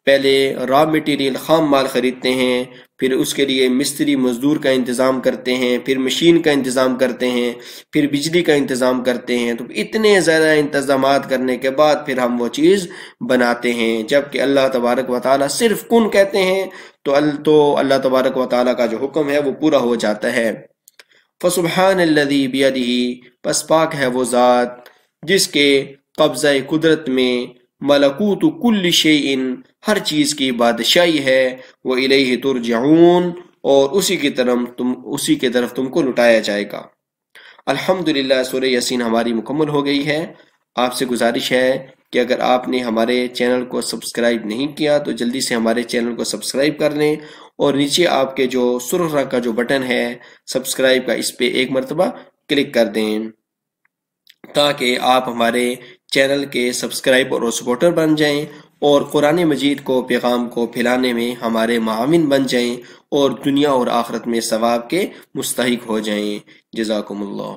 پہلے را مٹیریل، خام مال خریدتے ہیں، پھر اس کے لیے مستری مزدور کا انتظام کرتے ہیں، پھر مشین کا انتظام کرتے ہیں، پھر بجلی کا انتظام کرتے ہیں، تو اتنے زیادہ انتظامات کرنے کے بعد پھر ہم وہ چیز بناتے ہیں۔ جبکہ اللہ تبارک و تعالیٰ صرف کن کہتے ہیں تو اللہ تبارک و تعالیٰ کا جو حکم ہے وہ پورا ہو جاتا ہے۔ فسبحان الذی بیدہ، پس پاک ہے وہ ذات جس کے قبضہ قدرت میں ملکوت کل شیء، ہر چیز کی بادشاہی ہے، وہ الیہ ترجعون، اور اسی کی طرف تم کو لٹایا جائے گا۔ الحمدللہ، سورہ یاسین ہماری مکمل ہو گئی ہے۔ آپ سے گزارش ہے کہ اگر آپ نے ہمارے چینل کو سبسکرائب نہیں کیا تو جلدی سے ہمارے چینل کو سبسکرائب کر لیں، اور نیچے آپ کے جو سرخ رنگ کا جو بٹن ہے سبسکرائب کا، اس پہ ایک مرتبہ کلک کر دیں تاکہ آپ ہمارے چینل کے سبسکرائبر اور سپورٹر بن جائیں، اور قرآن مجید کو، پیغام کو پھیلانے میں ہمارے معاون بن جائیں، اور دنیا اور آخرت میں ثواب کے مستحق ہو جائیں۔ جزاکم اللہ۔